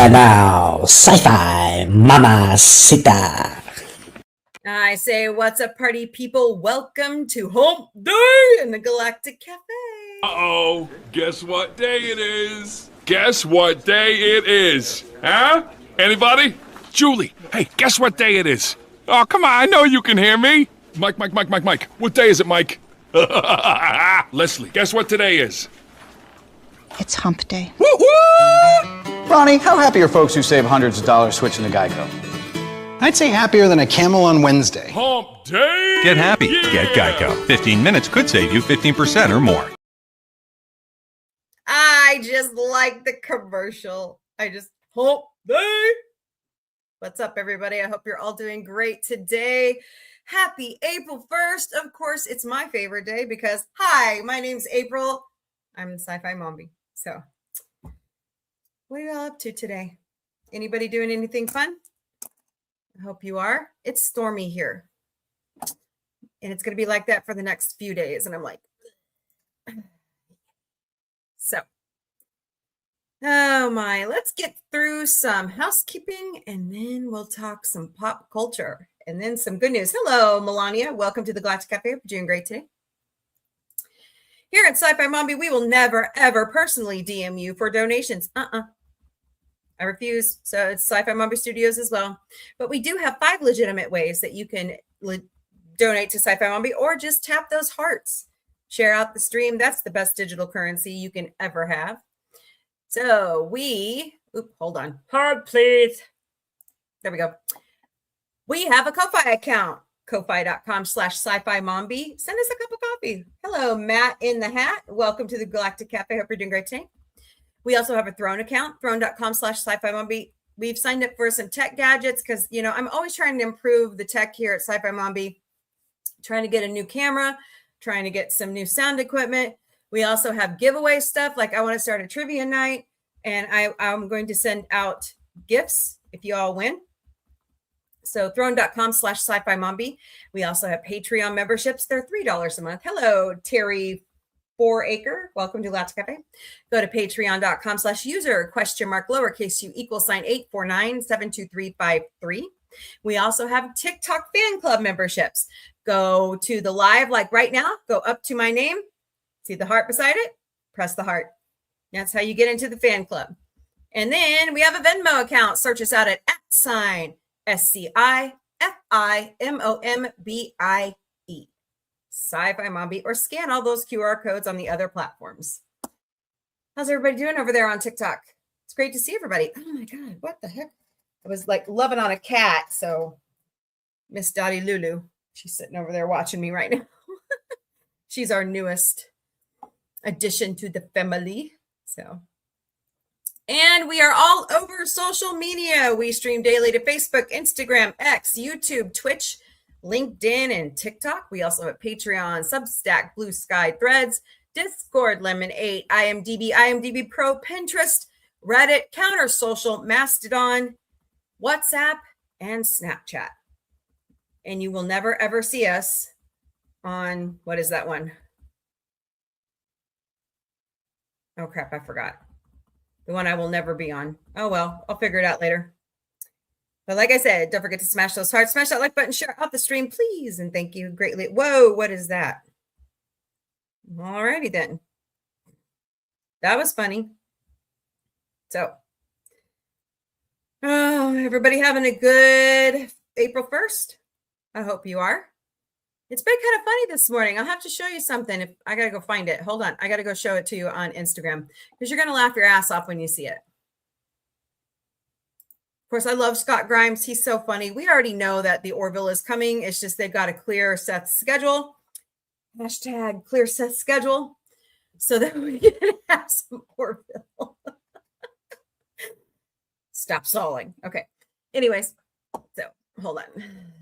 And now, Sci-Fi Mamacita. I say, what's up, party people? Welcome to Hump Day in the Galactic Cafe. Uh-oh, guess what day it is? Guess what day it is? Huh? Anybody? Julie, hey, guess what day it is? Oh, come on, I know you can hear me. Mike. What day is it, Mike? Leslie, guess what today is? It's Hump Day. Woo-woo! Ronnie, how happy are folks who save hundreds of dollars switching to Geico? I'd say happier than a camel on Wednesday. Hump Day! Get happy. Yeah! Get Geico. 15 minutes could save you 15% or more. I just like the commercial. Hump Day. What's up, everybody? I hope you're all doing great today. Happy April 1st. Of course, it's my favorite day because, hi, my name's April. I'm the Sci-Fi Mombie. So, what are you all up to today? Anybody doing anything fun? I hope you are. It's stormy here. And it's going to be like that for the next few days. And I'm like, so. Oh my, let's get through some housekeeping and then we'll talk some pop culture and then some good news. Hello, Melania. Welcome to the Galactic Cafe. Hope you're doing great today. Here at Sci-Fi Mombie, we will never, ever personally DM you for donations. I refuse. So it's Sci-Fi Mombie Studios as well. But we do have 5 legitimate ways that you can donate to Sci-Fi Mombie or just tap those hearts. Share out the stream. That's the best digital currency you can ever have. So hold on. Hard, please. There we go. We have a Ko-Fi account. Ko-Fi.com/Sci-Fi Mombie. Send us a cup of coffee. Hello, Matt in the hat. Welcome to the Galactic Cafe. Hope you're doing great today. We also have a Throne account, throne.com/Sci-Fi Mombie. We've signed up for some tech gadgets because, I'm always trying to improve the tech here at Sci-Fi Mombie. Trying to get a new camera, trying to get some new sound equipment. We also have giveaway stuff. Like I want to start a trivia night and I'm going to send out gifts if you all win. So throne.com/Sci-Fi Mombie. We also have Patreon memberships. They're $3 a month. Hello, Terry 4acre. Welcome to Galactic Cafe. Go to patreon.com/user $849-72353. We also have TikTok fan club memberships. Go to the live like right now. Go up to my name. See the heart beside it? Press the heart. That's how you get into the fan club. And then we have a Venmo account. Search us out at @SciFiMombie. Sci-Fi Mombie, or scan all those QR codes on the other platforms. How's everybody doing over there on TikTok? It's great to see everybody. Oh my God, what the heck? I was like loving on a cat. So Miss Dottie Lulu, she's sitting over there watching me right now. She's our newest addition to the family. And we are all over social media. We stream daily to Facebook, Instagram, X, YouTube, Twitch, LinkedIn, and TikTok. We also have Patreon, Substack, Blue Sky, Threads, Discord, Lemon8, IMDb Pro, Pinterest, Reddit, Counter Social, Mastodon, WhatsApp, and Snapchat. And you will never, ever see us on, what is that one? Oh, crap, I forgot. The one I will never be on. Oh, well, I'll figure it out later. But like I said, don't forget to smash those hearts, smash that like button, share out the stream, please. And thank you greatly. Whoa, what is that? All righty then. That was funny. So, everybody having a good April 1st? I hope you are. It's been kind of funny this morning. I'll have to show you something. If I got to go find it. Hold on. I got to go show it to you on Instagram because you're going to laugh your ass off when you see it. Of course, I love Scott Grimes. He's so funny. We already know that the Orville is coming. It's just they've got a clear Seth schedule. Hashtag clear Seth schedule. So that we can have some Orville. Stop stalling. Okay. Anyways, so hold on.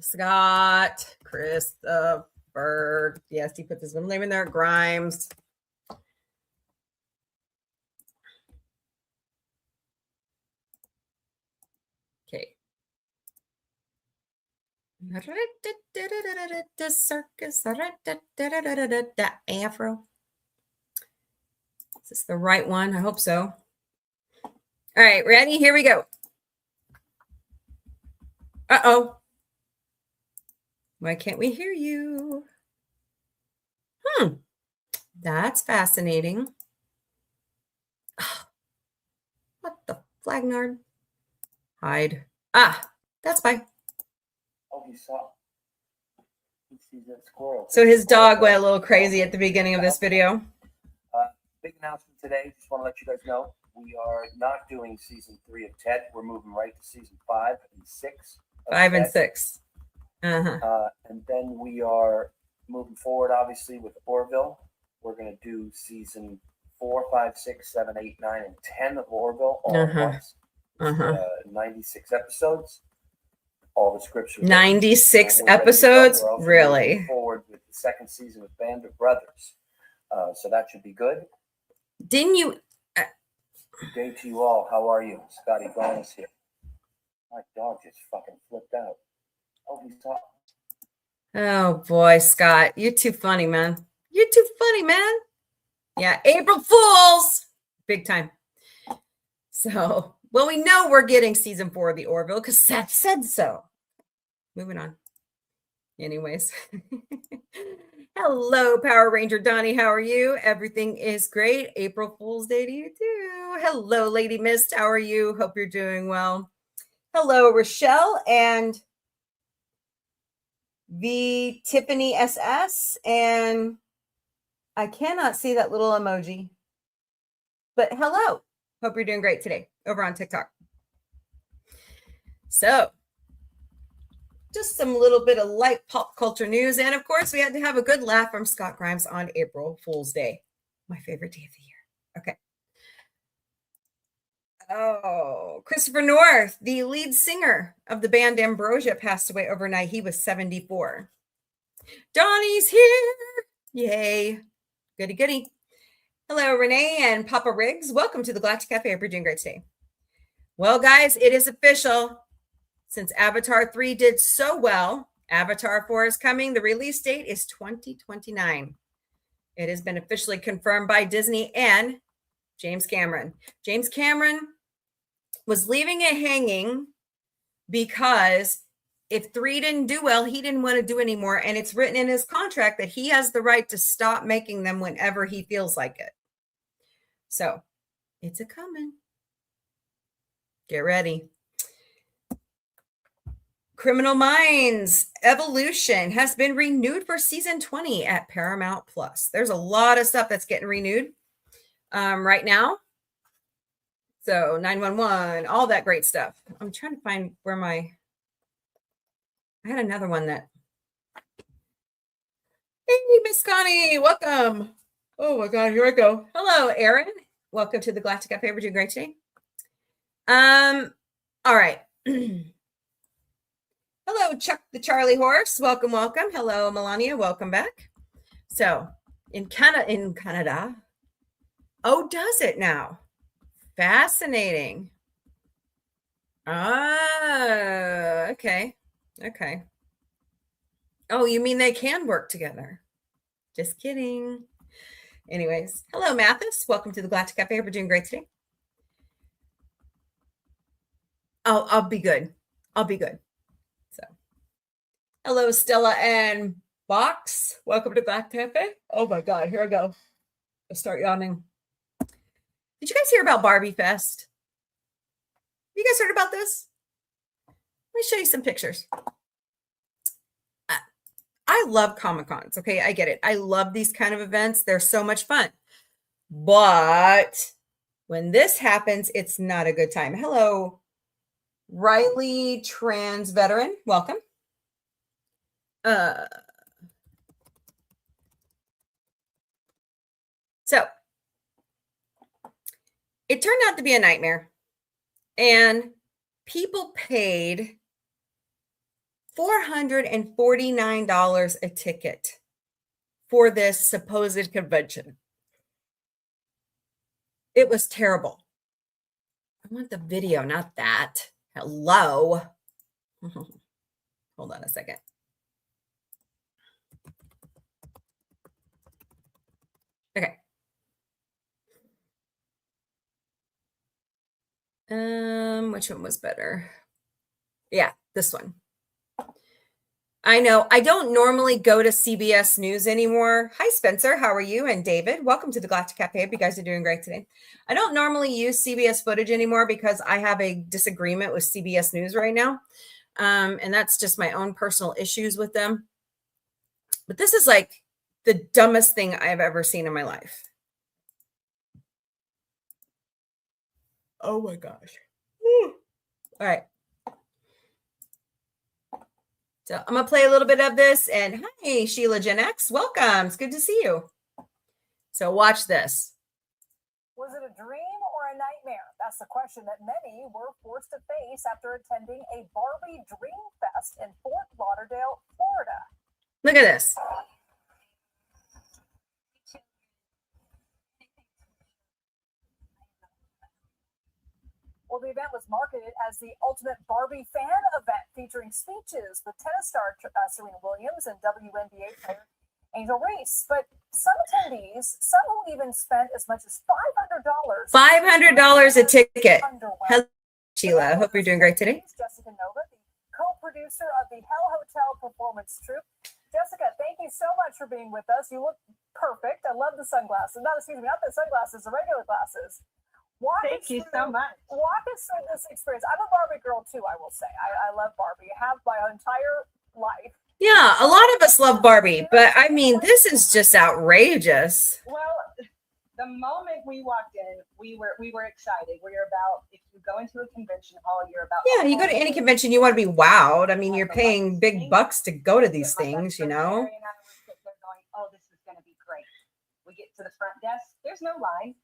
Scott Christopher. Yes, he put his middle name in there. Grimes. Okay. Circus. Afro. Is this the right one? I hope so. All right, ready? Here we go. Uh-oh. Why can't we hear you? That's fascinating. What the flagnard? Hide. Ah, that's fine. Oh, he saw. He sees that squirrel. So his dog went a little crazy at the beginning of this video. Big announcement today. Just want to let you guys know we are not doing season 3 of Ted. We're moving right to season 5 and 6. 5 and 6. And then we are moving forward, obviously, with Orville. We're going to do season 4, 5, 6, 7, 8, 9, and 10 of Orville all at once. 96 episodes. All the scriptures. 96 episodes? Really? Moving forward with the second season of Band of Brothers. So that should be good. Didn't you? Good day to you all. How are you? Scotty Gomez here. My dog just fucking flipped out. Oh, he's talking. Oh boy, Scott, you're too funny, man. You're too funny, man. Yeah, April Fools, big time. So, well, we know we're getting season 4 of the Orville because Seth said so. Moving on. Anyways. Hello, Power Ranger Donnie. How are you? Everything is great. April Fool's Day to you too. Hello, Lady Mist. How are you? Hope you're doing well. Hello, Rochelle and the Tiffany SS. And I cannot see that little emoji. But hello. Hope you're doing great today over on TikTok. So, just some little bit of light pop culture news. And of course, we had to have a good laugh from Scott Grimes on April Fool's Day. My favorite day of the year. Okay. Oh, Christopher North, the lead singer of the band Ambrosia, passed away overnight. He was 74. Donnie's here. Yay. Goody, goody. Hello, Renee and Papa Riggs. Welcome to the Galactic Cafe. Hope you're doing great today. Well, guys, it is official. Since Avatar 3 did so well, Avatar 4 is coming. The release date is 2029. It has been officially confirmed by Disney and James Cameron. James Cameron was leaving it hanging because if 3 didn't do well, he didn't want to do anymore. And it's written in his contract that he has the right to stop making them whenever he feels like it. So it's a coming. Get ready. Criminal Minds Evolution has been renewed for season 20 at Paramount Plus. There's a lot of stuff that's getting renewed right now. So 911, all that great stuff. I'm trying to find where I had another one that. Hey, Miss Connie, welcome. Oh my God, here I go. Hello, Aaron. Welcome to the Galactic Cafe. We're doing great today. All right. Hello, Chuck the Charlie Horse. Welcome, welcome. Hello, Melania. Welcome back. So, in Canada. Oh, does it now? Fascinating. Ah, okay. Okay. Oh, you mean they can work together? Just kidding. Anyways, hello, Mathis. Welcome to the Galactic Cafe. We're doing great today. I'll be good. I'll be good. So, hello, Stella and Box. Welcome to Galactic Cafe. Oh my God, here I go. I'll start yawning. Did you guys hear about Barbie Fest? You guys heard about this? Let me show you some pictures. I love Comic-Cons. Okay, I get it. I love these kind of events. They're so much fun. But when this happens, it's not a good time. Hello, Riley, trans veteran. Welcome. So it turned out to be a nightmare. And people paid $449 a ticket for this supposed convention. It was terrible. I want the video, not that. Hello. Hold on a second. Okay. Which one was better? Yeah, this one. I know. I don't normally go to CBS News anymore. Hi, Spencer. How are you? And David, welcome to the Galactic Cafe. Hope you guys are doing great today. I don't normally use CBS footage anymore because I have a disagreement with CBS News right now. And that's just my own personal issues with them. But this is like the dumbest thing I've ever seen in my life. Oh my gosh. Woo. All right. So I'm going to play a little bit of this. And hi, Sheila Gen X. Welcome. It's good to see you. So watch this. Was it a dream or a nightmare? That's the question that many were forced to face after attending a Barbie Dream Fest in Fort Lauderdale, Florida. Look at this. Well, the event was marketed as the ultimate Barbie fan event, featuring speeches with tennis star Serena Williams and WNBA player Angel Reese. But some attendees, some who even spent as much as $500. $500 a ticket. Hello, Sheila. I hope you're doing great today. Jessica Nova, the co-producer of the Hell Hotel performance troupe. Jessica, thank you so much for being with us. You look perfect. I love the sunglasses. Not the sunglasses, the regular glasses. Thank you so much. Walk us through this experience. I'm a Barbie girl too, I will say. I love Barbie. I have my entire life. Yeah, a lot of us love Barbie, but I mean, this is just outrageous. Well, the moment we walked in, we were excited. We're about, if you go into a convention hall, you're about. Yeah, you go to any convention, you want to be wowed. I mean, you're paying big bucks to go to these things, you know. And I was sitting there going, oh, this is going to be great. We get to the front desk. There's no line.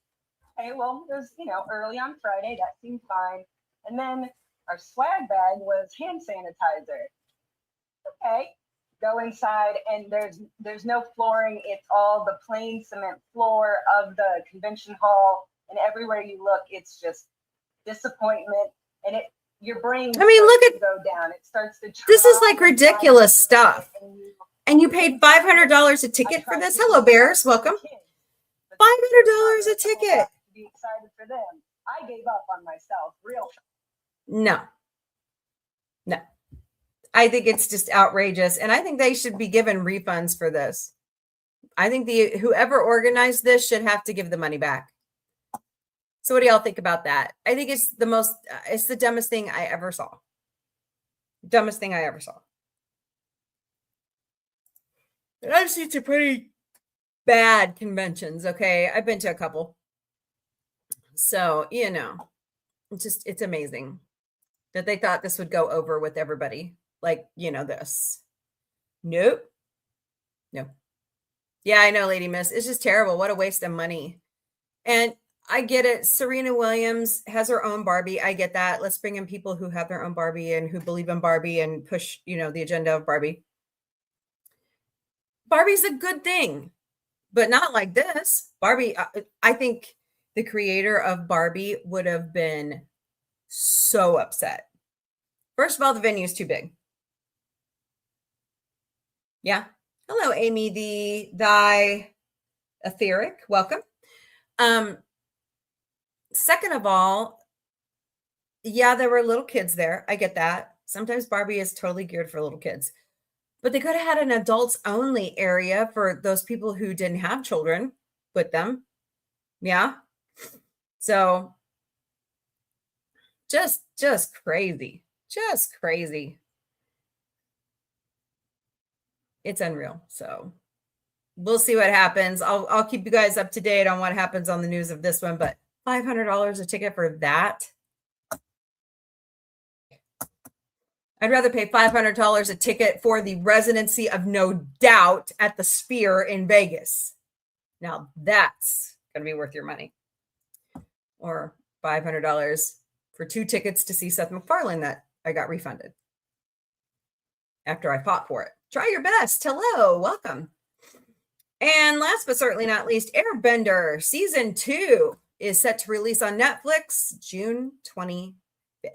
Okay, well, it was, early on Friday. That seemed fine. And then our swag bag was hand sanitizer. Okay, go inside, and there's no flooring. It's all the plain cement floor of the convention hall, and everywhere you look, it's just disappointment. And your brain. I mean, look at go down. It starts to. This is like ridiculous stuff. And you paid $500 a ticket for this. Hello, Bears. Welcome. $500 a ticket. Be excited for them. I gave up on myself. No. I think it's just outrageous, and I think they should be given refunds for this. I think whoever organized this should have to give the money back. So what do y'all think about that? I think it's the dumbest thing I ever saw. Dumbest thing I ever saw. And I've seen some pretty bad conventions, okay? I've been to a couple. So, it's amazing that they thought this would go over with everybody. Like, this. Nope. No. Yeah, I know, Lady Miss. It's just terrible. What a waste of money. And I get it. Serena Williams has her own Barbie. I get that. Let's bring in people who have their own Barbie and who believe in Barbie and push, the agenda of Barbie. Barbie's a good thing, but not like this. Barbie, I think the creator of Barbie would have been so upset. First of all, the venue is too big. Yeah. Hello, Amy, the etheric. Welcome. Second of all, yeah, there were little kids there. I get that. Sometimes Barbie is totally geared for little kids. But they could have had an adults only area for those people who didn't have children with them. Yeah. So just crazy. Just crazy. It's unreal. So we'll see what happens. I'll keep you guys up to date on what happens on the news of this one, but $500 a ticket for that. I'd rather pay $500 a ticket for the residency of No Doubt at the Sphere in Vegas. Now that's going to be worth your money. Or $500 for 2 tickets to see Seth MacFarlane that I got refunded after I fought for it. Try your best. Hello, welcome. And last but certainly not least, Airbender Season 2 is set to release on Netflix June 25th. In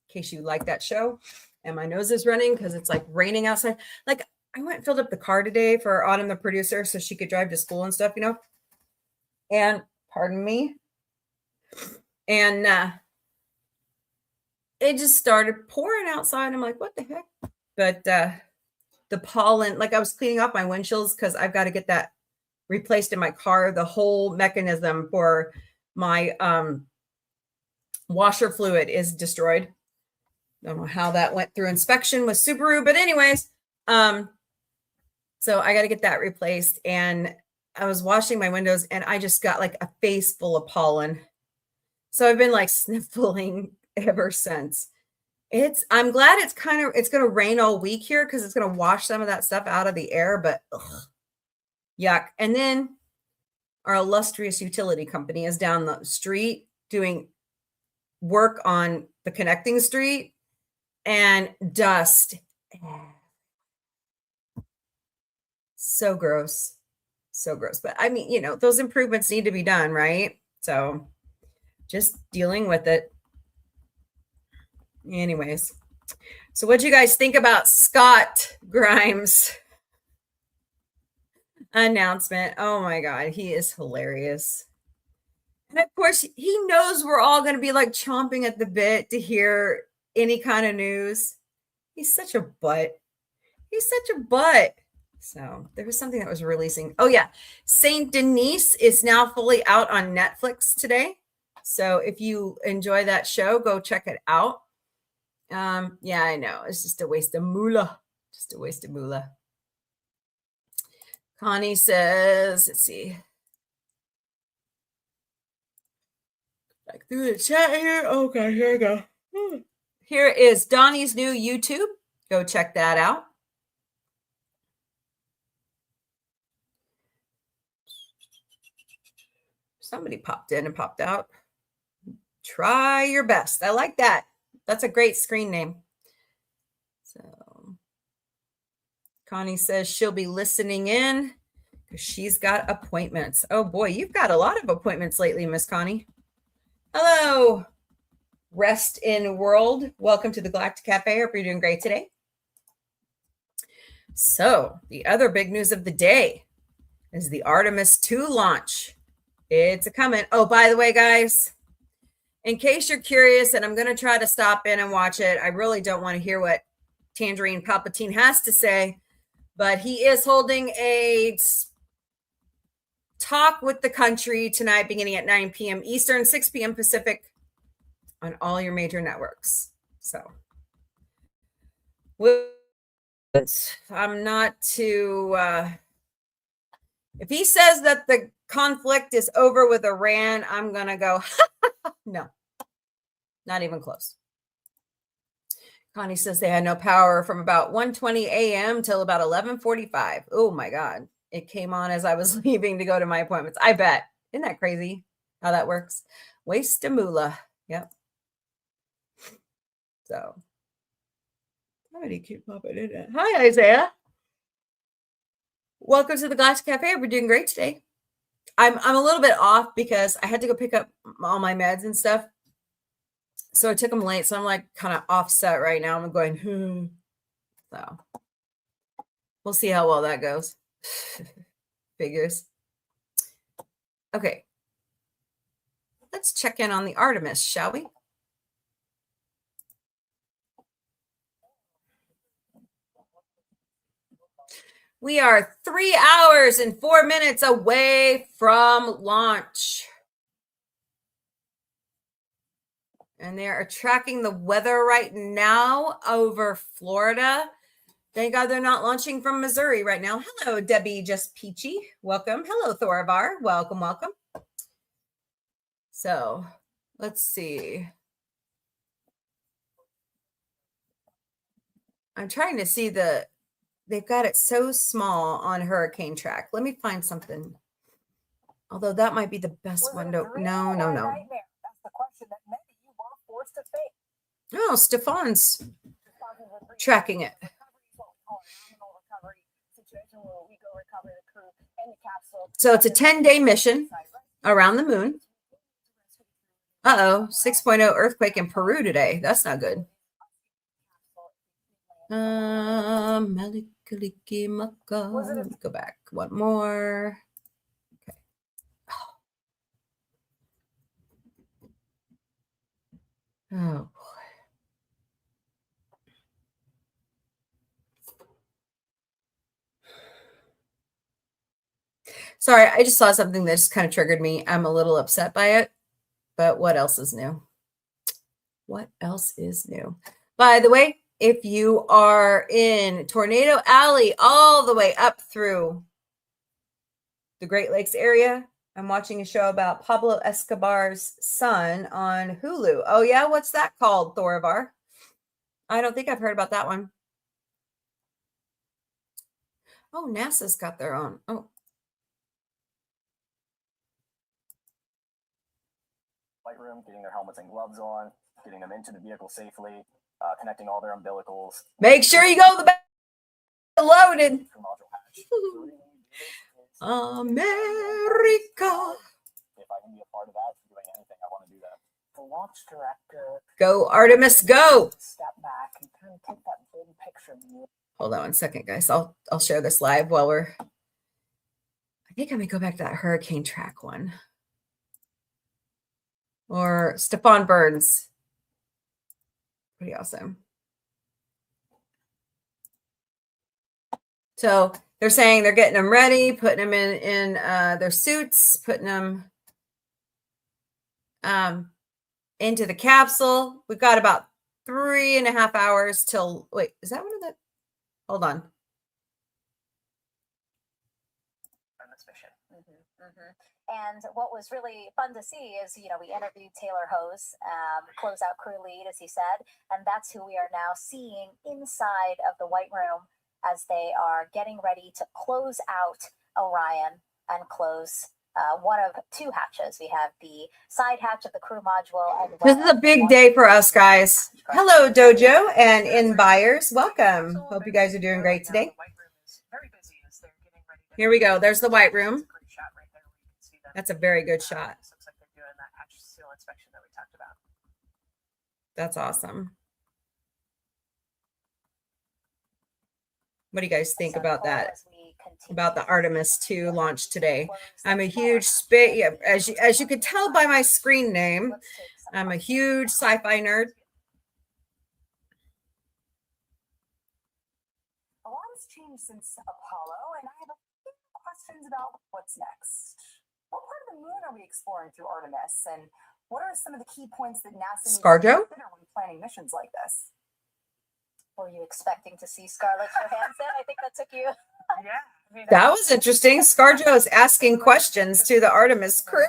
case you like that show. And my nose is running because it's like raining outside. Like, I went and filled up the car today for Autumn, the producer, so she could drive to school and stuff, And, pardon me. And it just started pouring outside. I'm like, what the heck? But the pollen, like I was cleaning off my windshields because I've got to get that replaced in my car. The whole mechanism for my washer fluid is destroyed. Don't know how that went through inspection with Subaru, but anyways, so I got to get that replaced. And I was washing my windows and I just got like a face full of pollen. So I've been like sniffling ever since. I'm glad it's going to rain all week here because it's going to wash some of that stuff out of the air, but ugh, yuck. And then our illustrious utility company is down the street doing work on the connecting street and dust. So gross. So gross. But I mean, those improvements need to be done, right? So just dealing with it. Anyways, so what do you guys think about Scott Grimes' announcement? Oh my God, he is hilarious. And of course, he knows we're all going to be like chomping at the bit to hear any kind of news. He's such a butt. He's such a butt. So there was something that was releasing. Oh yeah, Saint Denis is now fully out on Netflix today. So if you enjoy that show, go check it out. Yeah, I know. It's just a waste of moolah. Just a waste of moolah. Connie says, let's see. Back through the chat here. Okay, here we go. Here is Donnie's new YouTube. Go check that out. Somebody popped in and popped out. Try your best. I like that. That's a great screen name. So Connie says she'll be listening in because she's got appointments. Oh boy, you've got a lot of appointments lately, Miss Connie. Hello, Rest in World. Welcome to the Galactic Cafe. Hope you're doing great today. So the other big news of the day is the Artemis 2 launch. It's a coming. Oh, by the way, guys, in case you're curious, and I'm going to try to stop in and watch it. I really don't want to hear what Tangerine Palpatine has to say, but he is holding a talk with the country tonight, beginning at 9 p.m. Eastern, 6 p.m. Pacific on all your major networks. So I'm not too... if he says that the conflict is over with Iran, I'm going to go, no, not even close. Connie says they had no power from about 1:20 a.m. till about 11:45. Oh my God. It came on as I was leaving to go to my appointments. I bet. Isn't that crazy how that works? Waste of moolah. Yep. So. How do you keep popping in it? Hi, Isaiah. Welcome to the Galactic Cafe. We're doing great today. I'm a little bit off because I had to go pick up all my meds and stuff. So I took them late. So I'm like kind of offset right now. I'm going, So we'll see how well that goes. Figures. Okay. Let's check in on the Artemis, shall we? We are 3 hours and 4 minutes away from launch. And they are tracking the weather right now over Florida. Thank God they're not launching from Missouri right now. Hello, Debbie Just Peachy. Welcome. Hello, Thoravar. Welcome, welcome. So let's see. I'm trying to see they've got it so small on Hurricane Track. Let me find something. Although that might be the best window. No. That's the question that maybe you were forced to face. Oh, Stefan's tracking it. So it's a 10-day mission around the moon. Uh-oh, 6.0 earthquake in Peru today. That's not good. Let me go back one more. Okay. Oh boy. Sorry, I just saw something that just kind of triggered me. I'm a little upset by it, but what else is new? What else is new? By the way, if you are in Tornado Alley all the way up through the Great Lakes area, I'm watching a show about Pablo Escobar's son on Hulu. Oh, yeah? What's that called, Thorivar? I don't think I've heard about that one. Oh, NASA's got their own. Oh. White room, getting their helmets and gloves on, getting them into the vehicle safely, connecting all their umbilicals. Make sure you go the back loaded. America. If I can be a part of that, doing anything, I want to do that. The launch director. Go, Artemis, go. Step back and kind of take that big picture view. Hold on 1 second, guys. I'll share this live while we're. I think I'm gonna go back to that hurricane track one. Or Stephon Burns. Pretty awesome. So they're saying they're getting them ready, putting them in their suits, putting them into the capsule. We've got about 3.5 hours till. Wait, is that one of the? Hold on. And what was really fun to see is, we interviewed Taylor Hose, closeout crew lead, as he said, and that's who we are now seeing inside of the White Room as they are getting ready to close out Orion and close one of two hatches. We have the side hatch of the crew module. And this is a big day for us, guys. Hello, Dojo and in buyers. Welcome. Hope you guys are doing great today. Here we go. There's the White Room. That's a very good shot. Looks like they're doing that hatch seal inspection that we talked about. That's awesome. What do you guys think about that? About the Artemis 2 launch today? I'm a huge as you could tell by my screen name, I'm a huge sci-fi nerd. A lot has changed since Apollo, and I have a few questions about what's next. What part of the moon are we exploring through Artemis, and what are some of the key points that NASA needs to consider when planning missions like this? Were you expecting to see Scarlett Johansson? I think that took you. Yeah. That was interesting. ScarJo is asking questions to the Artemis crew.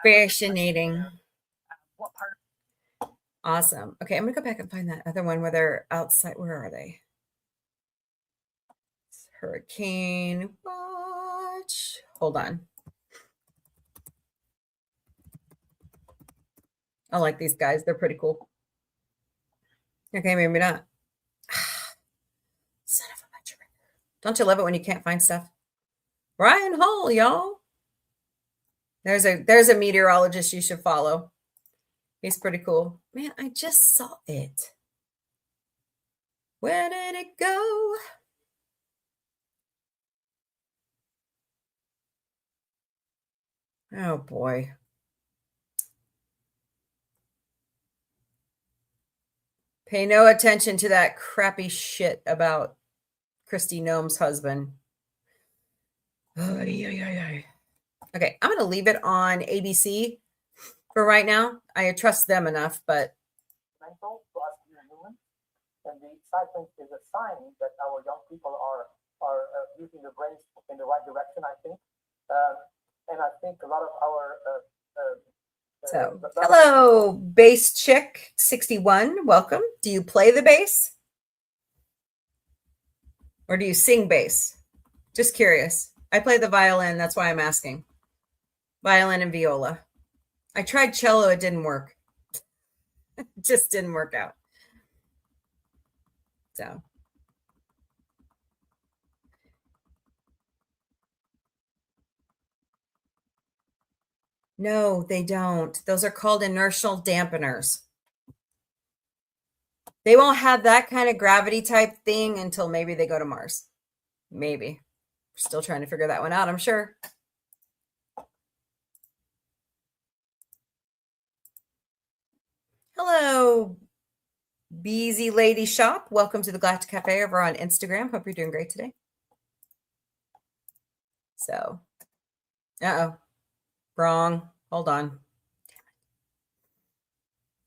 Fascinating. Awesome. Okay, I'm going to go back and find that other one where they're outside. Where are they? Hurricane watch. Hold on. I like these guys. They're pretty cool. Okay, maybe not. Son of a bitch. Don't you love it when you can't find stuff? Ryan Hull, y'all. There's a meteorologist you should follow. He's pretty cool. Man, I just saw it. Where did it go? Oh, boy. Pay no attention to that crappy shit about Christy Gnome's husband. Okay, I'm going to leave it on ABC for right now. I trust them enough, but. And the excitement is a sign that our young people are using their brains in the right direction, I think. And I think a lot of our so, hello, bass chick 61. Welcome. Do you play the bass? Or do you sing bass? Just curious. I play the violin. That's why I'm asking. Violin and viola. I tried cello. It didn't work. It just didn't work out. So. No, they don't. Those are called inertial dampeners. They won't have that kind of gravity type thing until maybe they go to Mars. Maybe. Still trying to figure that one out, I'm sure. Hello, Beezy Lady Shop. Welcome to the Galactic Cafe over on Instagram. Hope you're doing great today. So, wrong. Hold on.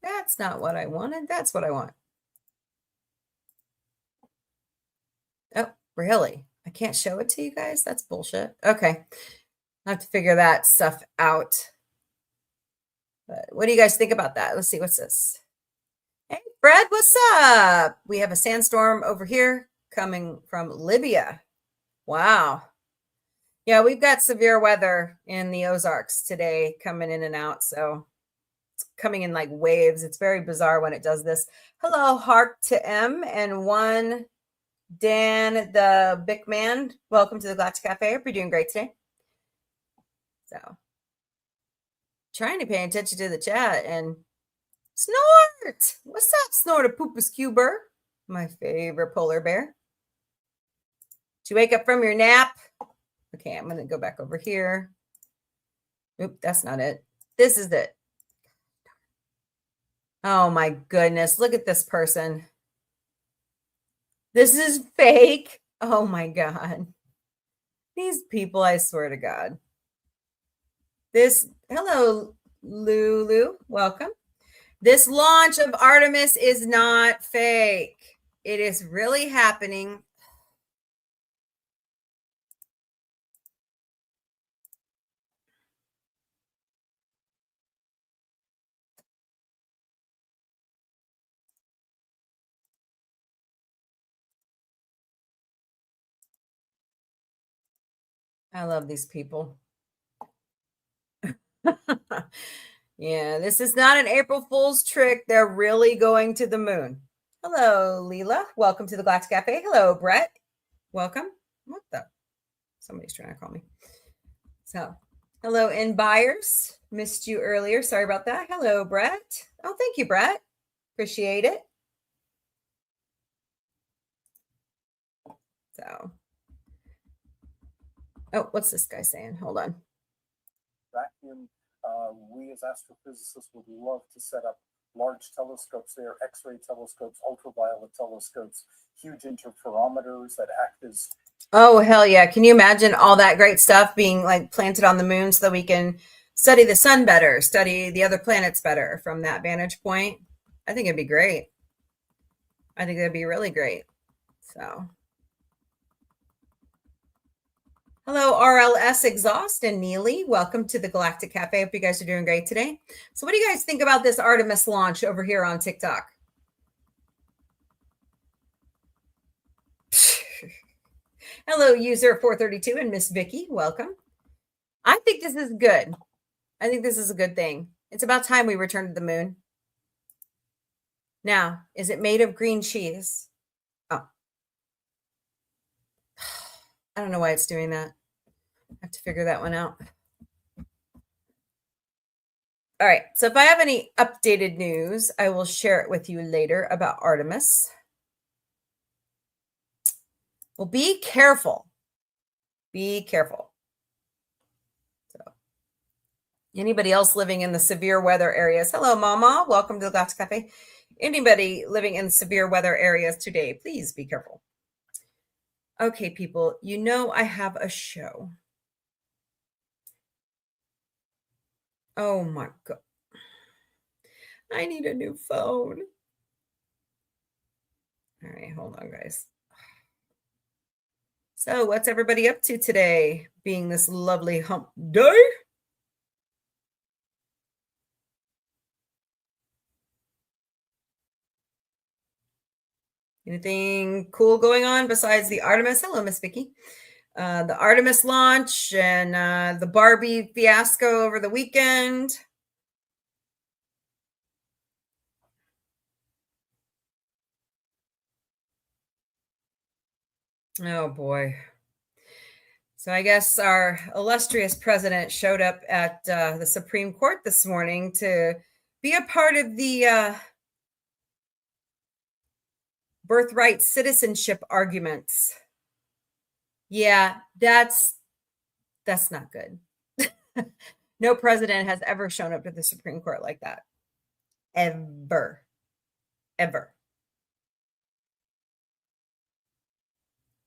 That's not what I wanted. That's what I want. Oh, really? I can't show it to you guys? That's bullshit. Okay. I have to figure that stuff out. But what do you guys think about that? Let's see. What's this? Hey, Fred, what's up? We have a sandstorm over here coming from Libya. Wow. Yeah, we've got severe weather in the Ozarks today coming in and out. So it's coming in like waves. It's very bizarre when it does this. Hello, Hark to M and one Dan, the big man. Welcome to the Galactic Cafe. Hope you're doing great today. So trying to pay attention to the chat and Snort. What's up, Snort a Poopus Cuber? My favorite polar bear. Did you wake up from your nap? Okay, I'm going to go back over here. Oop, that's not it. This is it. Oh my goodness. Look at this person. This is fake. Oh my God. These people, I swear to God. Hello, Lulu. Welcome. This launch of Artemis is not fake. It is really happening. I love these people. Yeah, this is not an April Fool's trick. They're really going to the moon. Hello, Leela. Welcome to the Galactic Cafe. Hello, Brett. Welcome. What the? Somebody's trying to call me. So, hello, in buyers. Missed you earlier. Sorry about that. Hello, Brett. Oh, thank you, Brett. Appreciate it. So, oh, what's this guy saying? Hold on. Vacuum. We as astrophysicists would love to set up large telescopes there, X-ray telescopes, ultraviolet telescopes, huge interferometers that act as... Oh, hell yeah. Can you imagine all that great stuff being like planted on the moon so that we can study the sun better, study the other planets better from that vantage point? I think it'd be great. I think that'd be really great. So... hello, RLS Exhaust and Neely. Welcome to the Galactic Cafe. Hope you guys are doing great today. So what do you guys think about this Artemis launch over here on TikTok? Hello, user 432 and Miss Vicky. Welcome. I think this is good. I think this is a good thing. It's about time we return to the moon. Now, is it made of green cheese? Oh. I don't know why it's doing that. I have to figure that one out. All right. So if I have any updated news, I will share it with you later about Artemis. Well, be careful. Be careful. So, anybody else living in the severe weather areas? Hello, Mama. Welcome to the Galactic Cafe. Anybody living in severe weather areas today, please be careful. Okay, people, you know I have a show. Oh my God. I need a new phone. All right, hold on, guys. So what's everybody up to today, being this lovely hump day? Anything cool going on besides the Artemis? Hello, Miss Vicky. The Artemis launch and the Barbie fiasco over the weekend. Oh, boy. So I guess our illustrious president showed up at the Supreme Court this morning to be a part of the birthright citizenship arguments. Yeah, that's not good. No president has ever shown up to the Supreme Court like that. Ever.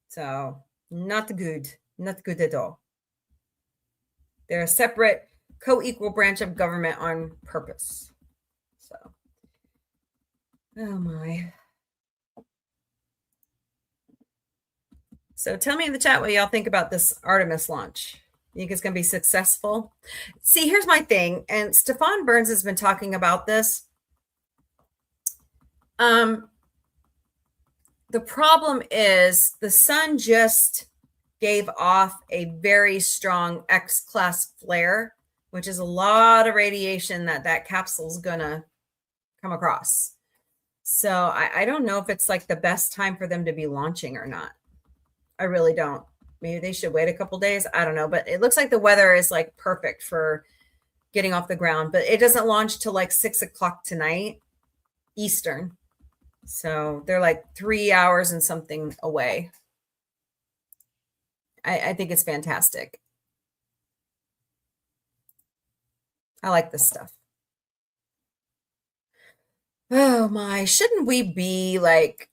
So not good at all. They're a separate, co-equal branch of government on purpose. So, oh my. So tell me in the chat what y'all think about this Artemis launch. You think it's going to be successful? See, here's my thing, and Stefan Burns has been talking about this. The problem is the sun just gave off a very strong X-class flare, which is a lot of radiation that capsule's going to come across. So I don't know if it's like the best time for them to be launching or not. I really don't. Maybe they should wait a couple days. I don't know, but it looks like the weather is like perfect for getting off the ground, but it doesn't launch till like 6 o'clock tonight Eastern. So they're like 3 hours and something away. I think it's fantastic. I like this stuff. Oh my, shouldn't we be like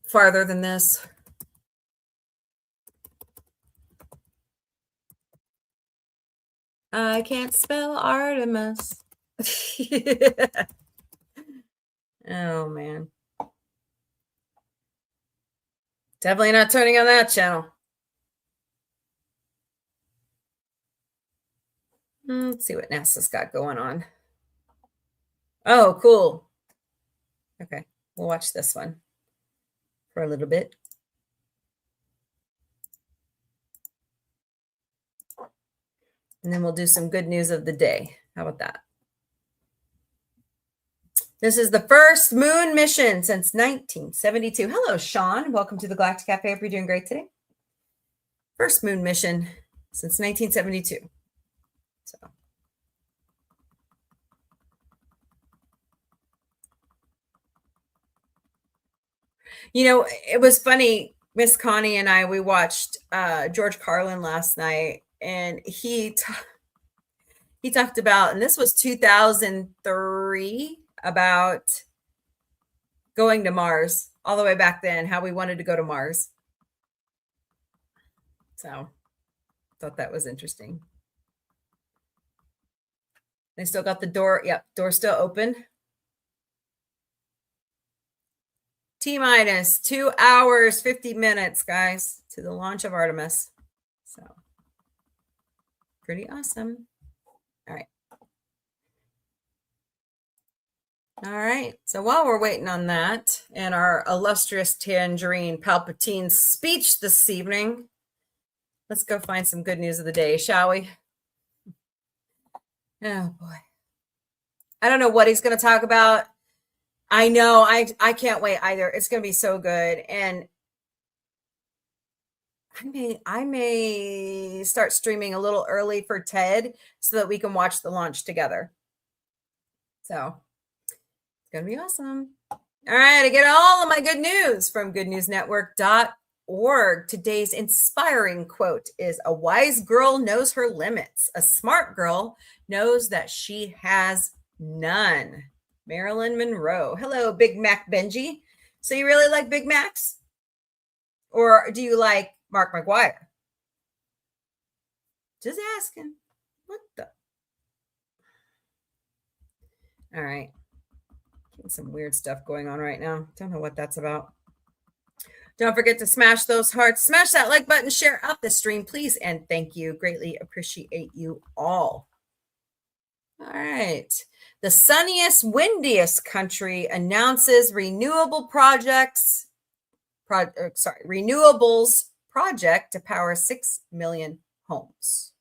farther than this? I can't spell Artemis. Oh, man. Definitely not turning on that channel. Let's see what NASA's got going on. Oh, cool. Okay, we'll watch this one for a little bit. And then we'll do some good news of the day. How about that? This is the first moon mission since 1972. Hello, Sean. Welcome to the Galactic Cafe. Hope you're doing great today. First moon mission since 1972. So. You know, it was funny. Miss Connie and I, we watched George Carlin last night, and he talked about, and this was 2003, about going to Mars all the way back then, how we wanted to go to Mars. So thought that was interesting. They still got the door. Yep, door still open. T-minus 2 hours, 50 minutes, guys, to the launch of Artemis. So pretty awesome. All right. All right. So while we're waiting on that and our illustrious Tangerine Palpatine's speech this evening, let's go find some good news of the day, shall we? Oh, boy. I don't know what he's going to talk about. I know. I can't wait either. It's going to be so good. And I may start streaming a little early for Ted so that we can watch the launch together. So it's going to be awesome. All right. I get all of my good news from goodnewsnetwork.org. Today's inspiring quote is, "A wise girl knows her limits. A smart girl knows that she has none." Marilyn Monroe. Hello, Big Mac Benji. So you really like Big Macs? Or do you like Mark McGuire? Just asking. What the? All right. Getting some weird stuff going on right now. Don't know what that's about. Don't forget to smash those hearts. Smash that like button. Share out the stream, please. And thank you. Greatly appreciate you all. All right. The sunniest, windiest country announces renewables project to power 6 million homes.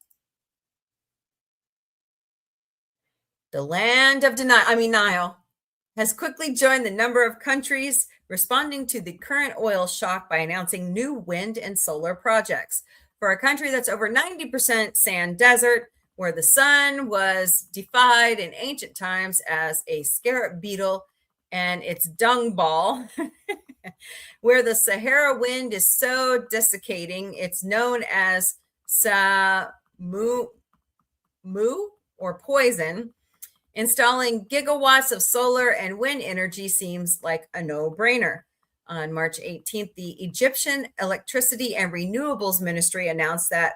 The land of Nile has quickly joined the number of countries responding to the current oil shock by announcing new wind and solar projects. For a country that's over 90% sand desert, where the sun was defied in ancient times as a scarab beetle and its dung ball, where the Sahara wind is so desiccating, it's known as Samu or poison. Installing gigawatts of solar and wind energy seems like a no-brainer. On March 18th, the Egyptian Electricity and Renewables Ministry announced that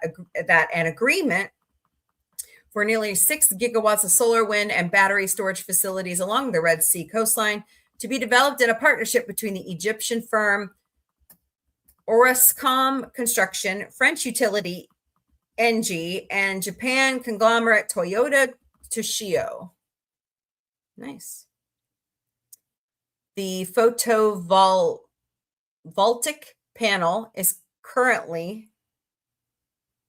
an agreement for nearly 6 gigawatts of solar, wind, and battery storage facilities along the Red Sea coastline to be developed in a partnership between the Egyptian firm Orascom Construction, French utility Engie, and Japan conglomerate Toyota Tsushio. Nice. The photovoltaic panel is currently,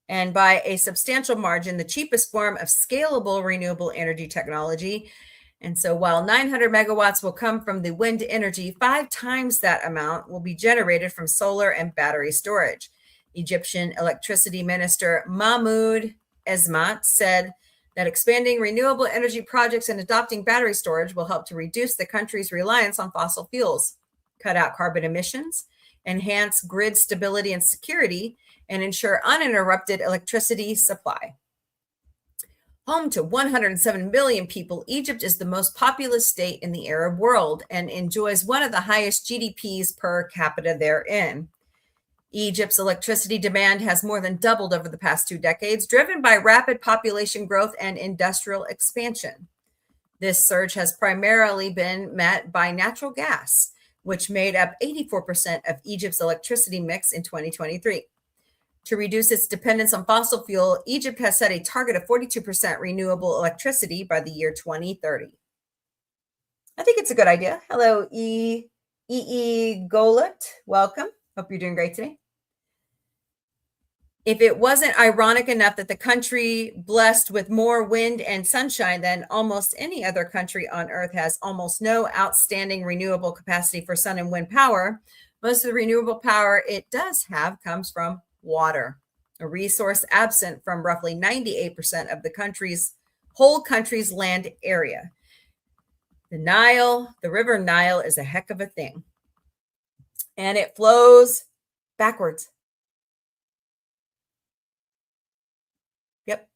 and by a substantial margin, the cheapest form of scalable renewable energy technology. And so while 900 megawatts will come from the wind energy, 5 times that amount will be generated from solar and battery storage. Egyptian Electricity Minister Mahmoud Esmat said that expanding renewable energy projects and adopting battery storage will help to reduce the country's reliance on fossil fuels, cut out carbon emissions, enhance grid stability and security, and ensure uninterrupted electricity supply. Home to 107 million people, Egypt is the most populous state in the Arab world and enjoys one of the highest GDPs per capita therein. Egypt's electricity demand has more than doubled over the past 2 decades, driven by rapid population growth and industrial expansion. This surge has primarily been met by natural gas, which made up 84% of Egypt's electricity mix in 2023. To reduce its dependence on fossil fuel, Egypt has set a target of 42% renewable electricity by the year 2030. I think it's a good idea. Hello, Golet. Welcome. Hope you're doing great today. If it wasn't ironic enough that the country blessed with more wind and sunshine than almost any other country on earth has almost no outstanding renewable capacity for sun and wind power, most of the renewable power it does have comes from water, a resource absent from roughly 98% of the whole country's land area. The river Nile is a heck of a thing. And it flows backwards. Yep.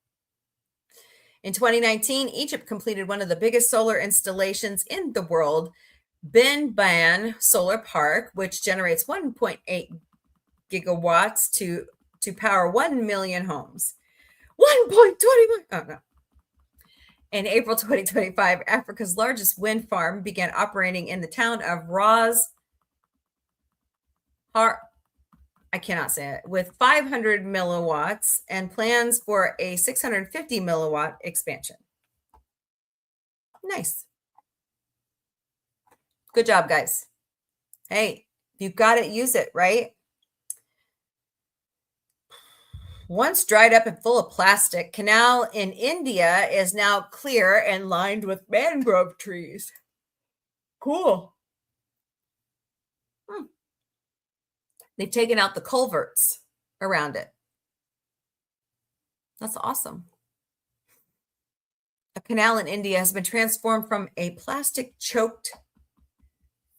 In 2019, Egypt completed one of the biggest solar installations in the world, Benban Solar Park, which generates 1.8 gigawatts to power 1 million homes. 1.21. Oh, no. In April 2025, Africa's largest wind farm began operating in the town of I cannot say it, with 500 milliwatts and plans for a 650 milliwatt expansion. Nice. Good job, guys. Hey, you've got it, use it, right? Once dried up and full of plastic, canal in India is now clear and lined with mangrove trees. Cool. They've taken out the culverts around it. That's awesome. A canal in India has been transformed from a plastic-choked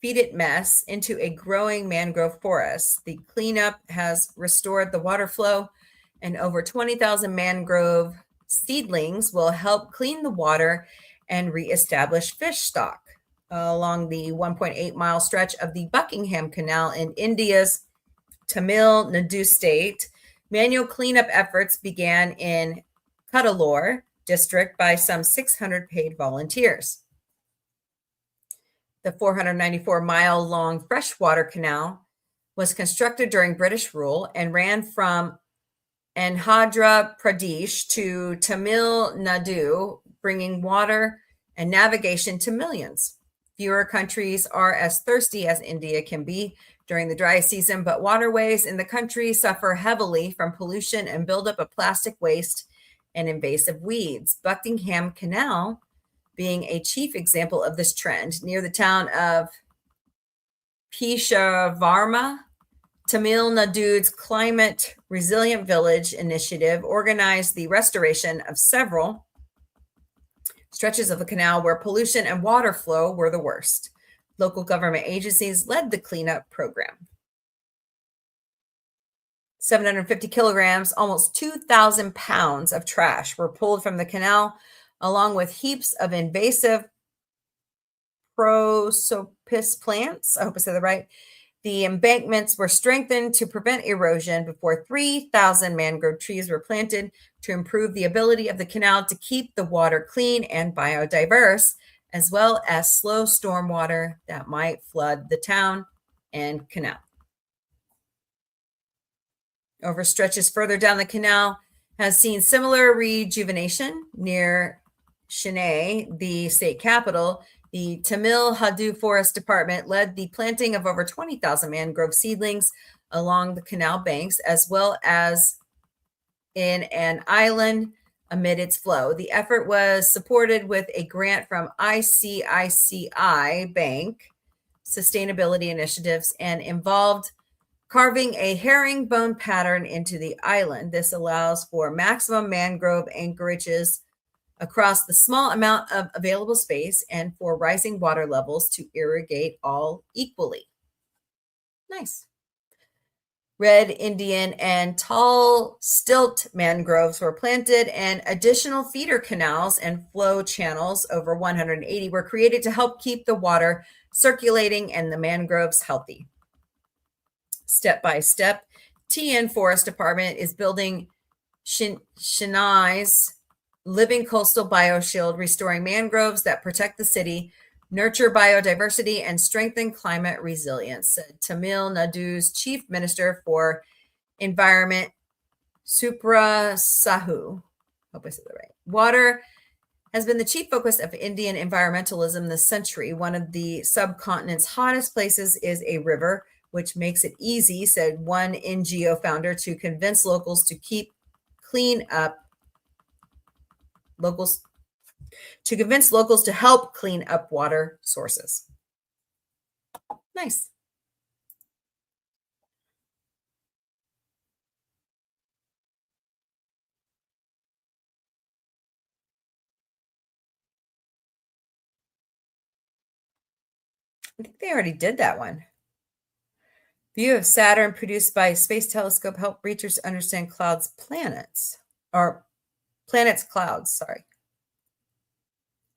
feed-it mess into a growing mangrove forest. The cleanup has restored the water flow, and over 20,000 mangrove seedlings will help clean the water and reestablish fish stock along the 1.8-mile stretch of the Buckingham Canal in India's Tamil Nadu state. Manual cleanup efforts began in Cuddalore district by some 600 paid volunteers. The 494-mile-long freshwater canal was constructed during British rule and ran from Andhra Pradesh to Tamil Nadu, bringing water and navigation to millions. Fewer countries are as thirsty as India can be during the dry season, but waterways in the country suffer heavily from pollution and buildup of plastic waste and invasive weeds. Buckingham Canal being a chief example of this trend. Near the town of Pishavarma, Tamil Nadu's Climate Resilient Village initiative organized the restoration of several stretches of the canal where pollution and water flow were the worst. Local government agencies led the cleanup program. 750 kilograms, almost 2,000 pounds of trash were pulled from the canal, along with heaps of invasive prosopis plants, I hope I said that right, The embankments were strengthened to prevent erosion before 3,000 mangrove trees were planted to improve the ability of the canal to keep the water clean and biodiverse, as well as slow stormwater that might flood the town and canal. Over stretches further down the canal has seen similar rejuvenation near Chennai, the state capital. The Tamil Nadu Forest Department led the planting of over 20,000 mangrove seedlings along the canal banks, as well as in an island amid its flow. The effort was supported with a grant from ICICI Bank Sustainability Initiatives and involved carving a herringbone pattern into the island. This allows for maximum mangrove anchorages across the small amount of available space and for rising water levels to irrigate all equally. Nice. Red Indian and tall stilt mangroves were planted, and additional feeder canals and flow channels, over 180, were created to help keep the water circulating and the mangroves healthy. Step by step, TN Forest Department is building Chennai's living coastal bioshield, restoring mangroves that protect the city, nurture biodiversity, and strengthen climate resilience, said Tamil Nadu's Chief Minister for Environment, Supra Sahu. Hope I said that right. Water has been the chief focus of Indian environmentalism this century. One of the subcontinent's hottest places is a river, which makes it easy, said one NGO founder, to convince locals to help clean up water sources. Nice. I think they already did that one. View of Saturn produced by Space Telescope helped researchers understand planets' clouds, sorry.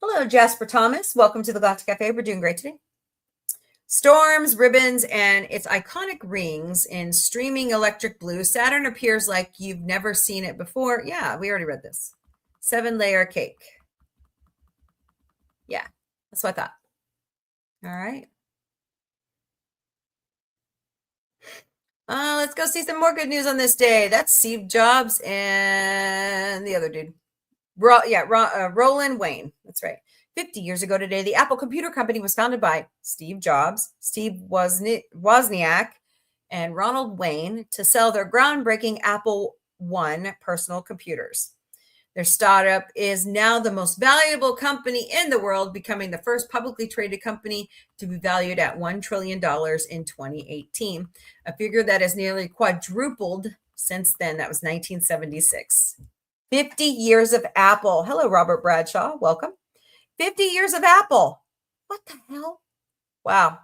Hello, Jasper Thomas. Welcome to the Galactic Cafe. We're doing great today. Storms, ribbons, and its iconic rings in streaming electric blue. Saturn appears like you've never seen it before. Yeah, we already read this. 7-layer cake. Yeah, that's what I thought. All right. Let's go see some more good news on this day. That's Steve Jobs and the other dude. Roland Wayne. That's right. 50 years ago today, the Apple Computer Company was founded by Steve Jobs, Steve Wozniak, and Ronald Wayne to sell their groundbreaking Apple I personal computers. Their startup is now the most valuable company in the world, becoming the first publicly traded company to be valued at $1 trillion in 2018, a figure that has nearly quadrupled since then. That was 1976. 50 years of Apple. Hello, Robert Bradshaw. Welcome. 50 years of Apple. What the hell? Wow.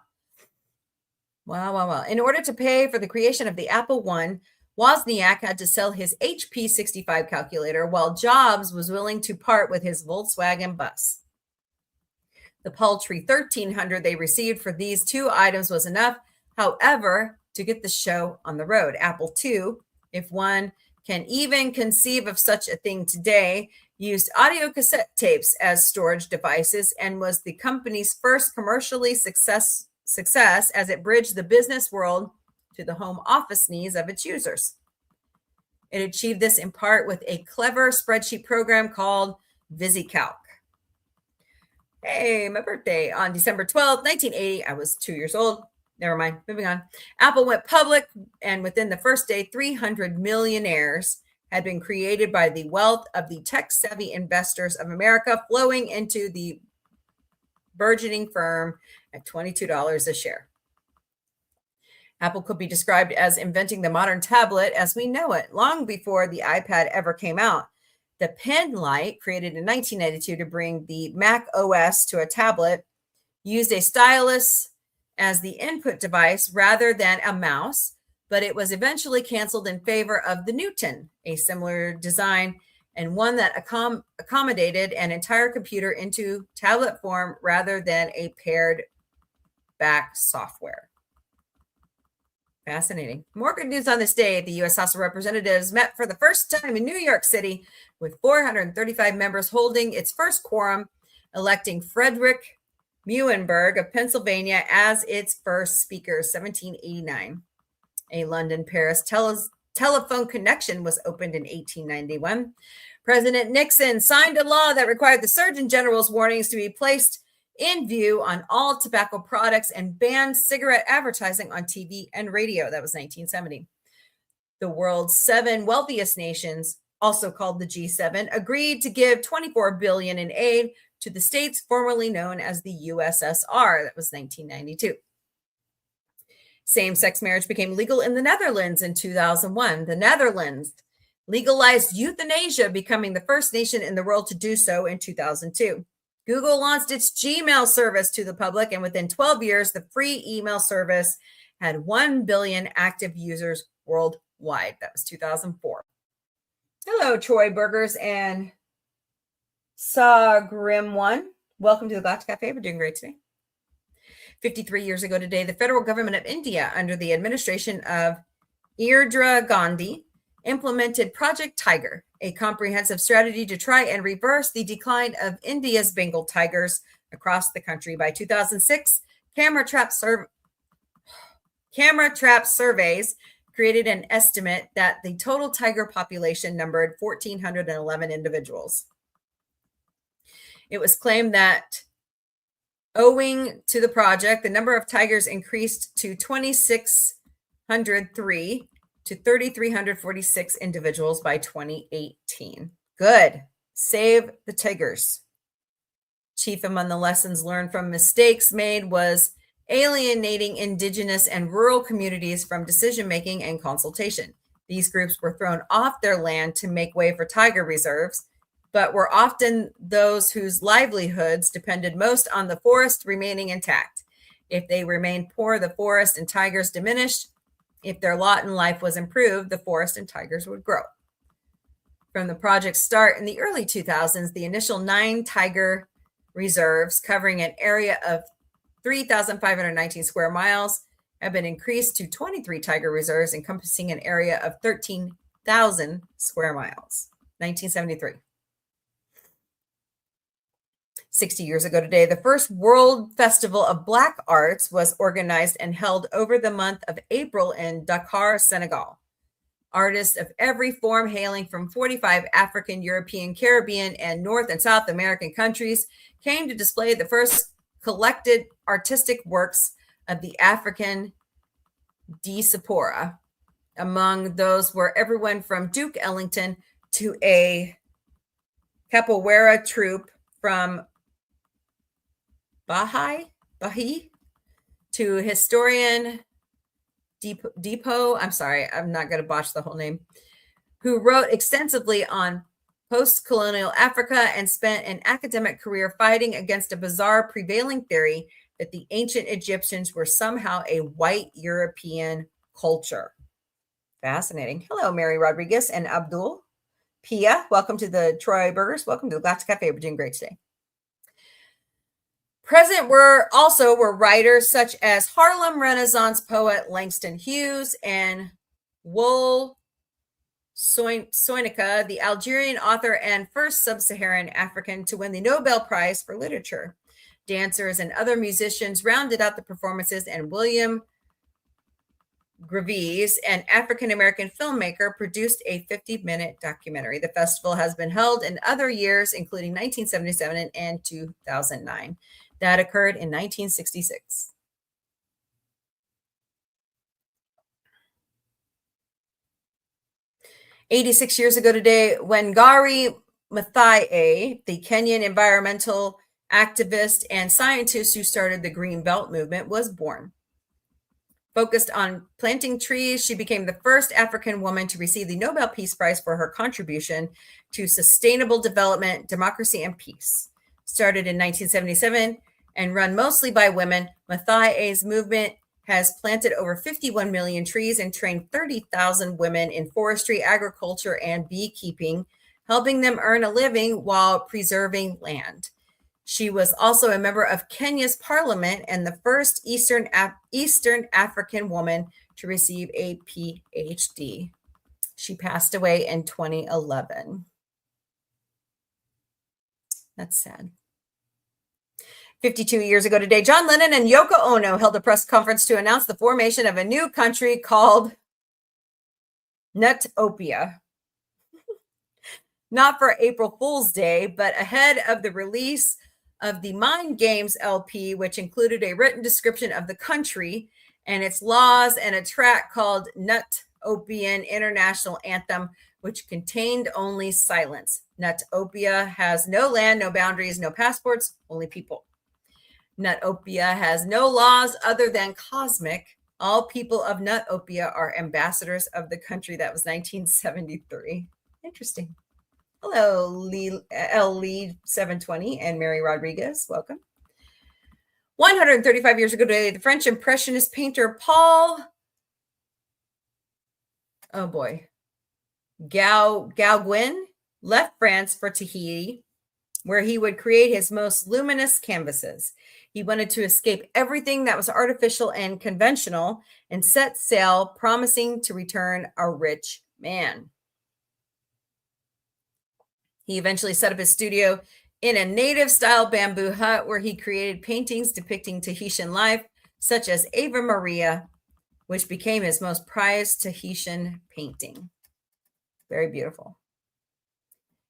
Wow. In order to pay for the creation of the Apple I, Wozniak had to sell his HP 65 calculator, while Jobs was willing to part with his Volkswagen bus. The paltry $1,300 they received for these two items was enough, however, to get the show on the road. Apple II, if one can even conceive of such a thing today, used audio cassette tapes as storage devices and was the company's first commercially success as it bridged the business world to the home office needs of its users. It achieved this in part with a clever spreadsheet program called VisiCalc. Hey, my birthday on December 12th, 1980. I was 2 years old. Never mind. Moving on. Apple went public, and within the first day, 300 millionaires had been created by the wealth of the tech-savvy investors of America flowing into the burgeoning firm at $22 a share. Apple could be described as inventing the modern tablet as we know it, long before the iPad ever came out. The pen light, created in 1992 to bring the Mac OS to a tablet, used a stylus as the input device rather than a mouse, but it was eventually canceled in favor of the Newton, a similar design and one that accommodated an entire computer into tablet form rather than a pared back software. Fascinating. More good news on this day. The U.S. House of Representatives met for the first time in New York City with 435 members holding its first quorum, electing Frederick Muhlenberg of Pennsylvania as its first speaker, 1789. A London-Paris telephone connection was opened in 1891. President Nixon signed a law that required the Surgeon General's warnings to be placed in view on all tobacco products and banned cigarette advertising on TV and radio. That was 1970. The world's 7 wealthiest nations, also called the G7, agreed to give $24 billion in aid to the states formerly known as the USSR. That was 1992. Same-sex marriage became legal in the Netherlands in 2001. The Netherlands legalized euthanasia, becoming the first nation in the world to do so in 2002. Google launched its Gmail service to the public, and within 12 years, the free email service had 1 billion active users worldwide. That was 2004. Hello, Troy Burgers and Sagrim1. Welcome to the Galactic Cafe. We're doing great today. 53 years ago today, the federal government of India, under the administration of Indira Gandhi, implemented Project Tiger, a comprehensive strategy to try and reverse the decline of India's Bengal tigers across the country. By 2006, camera trap surveys created an estimate that the total tiger population numbered 1,411 individuals. It was claimed that owing to the project, the number of tigers increased to 2,603 to 3,346 individuals by 2018. Good. Save the tigers. Chief among the lessons learned from mistakes made was alienating indigenous and rural communities from decision-making and consultation. These groups were thrown off their land to make way for tiger reserves, but were often those whose livelihoods depended most on the forest remaining intact. If they remained poor, the forest and tigers diminished. If their lot in life was improved, the forest and tigers would grow. From the project's start in the early 2000s, the initial 9 tiger reserves covering an area of 3,519 square miles have been increased to 23 tiger reserves encompassing an area of 13,000 square miles. 1973. 60 years ago today, the first World Festival of Black Arts was organized and held over the month of April in Dakar, Senegal. Artists of every form hailing from 45 African, European, Caribbean, and North and South American countries came to display the first collected artistic works of the African diaspora. Among those were everyone from Duke Ellington to a capoeira troupe from Bahi to historian Depot, I'm sorry, I'm not going to botch the whole name, who wrote extensively on post-colonial Africa and spent an academic career fighting against a bizarre prevailing theory that the ancient Egyptians were somehow a white European culture. Fascinating. Hello, Mary Rodriguez and Abdul. Pia, welcome to the Troy Burgers. Welcome to the Galactic Cafe. We're doing great today. Present were writers such as Harlem Renaissance poet Langston Hughes and Wole Soyinka, the Algerian author and first sub-Saharan African to win the Nobel Prize for Literature. Dancers and other musicians rounded out the performances, and William Graves, an African-American filmmaker, produced a 50-minute documentary. The festival has been held in other years, including 1977 and 2009. That occurred in 1966. "86 years ago today, Wangari Maathai, the Kenyan environmental activist and scientist who started the Green Belt movement, was born. Focused on planting trees, she became the first African woman to receive the Nobel Peace Prize for her contribution to sustainable development, democracy, and peace. Started in 1977 and run mostly by women, Maathai's movement has planted over 51 million trees and trained 30,000 women in forestry, agriculture, and beekeeping, helping them earn a living while preserving land. She was also a member of Kenya's parliament and the first Eastern African woman to receive a PhD. She passed away in 2011. That's sad. 52 years ago today, John Lennon and Yoko Ono held a press conference to announce the formation of a new country called Nutopia. Not for April Fool's Day, but ahead of the release of the Mind Games LP, which included a written description of the country and its laws and a track called Nutopian International Anthem, which contained only silence. Nutopia has no land, no boundaries, no passports, only people. Nutopia has no laws other than cosmic. All people of Nutopia are ambassadors of the country. That was 1973. Interesting. Hello, L. Lee 720 and Mary Rodriguez. Welcome. 135 years ago today, the French Impressionist painter Paul, Gauguin left France for Tahiti, where he would create his most luminous canvases. He wanted to escape everything that was artificial and conventional and set sail, promising to return a rich man. He eventually set up his studio in a native-style bamboo hut where he created paintings depicting Tahitian life, such as Ave Maria, which became his most prized Tahitian painting. Very beautiful.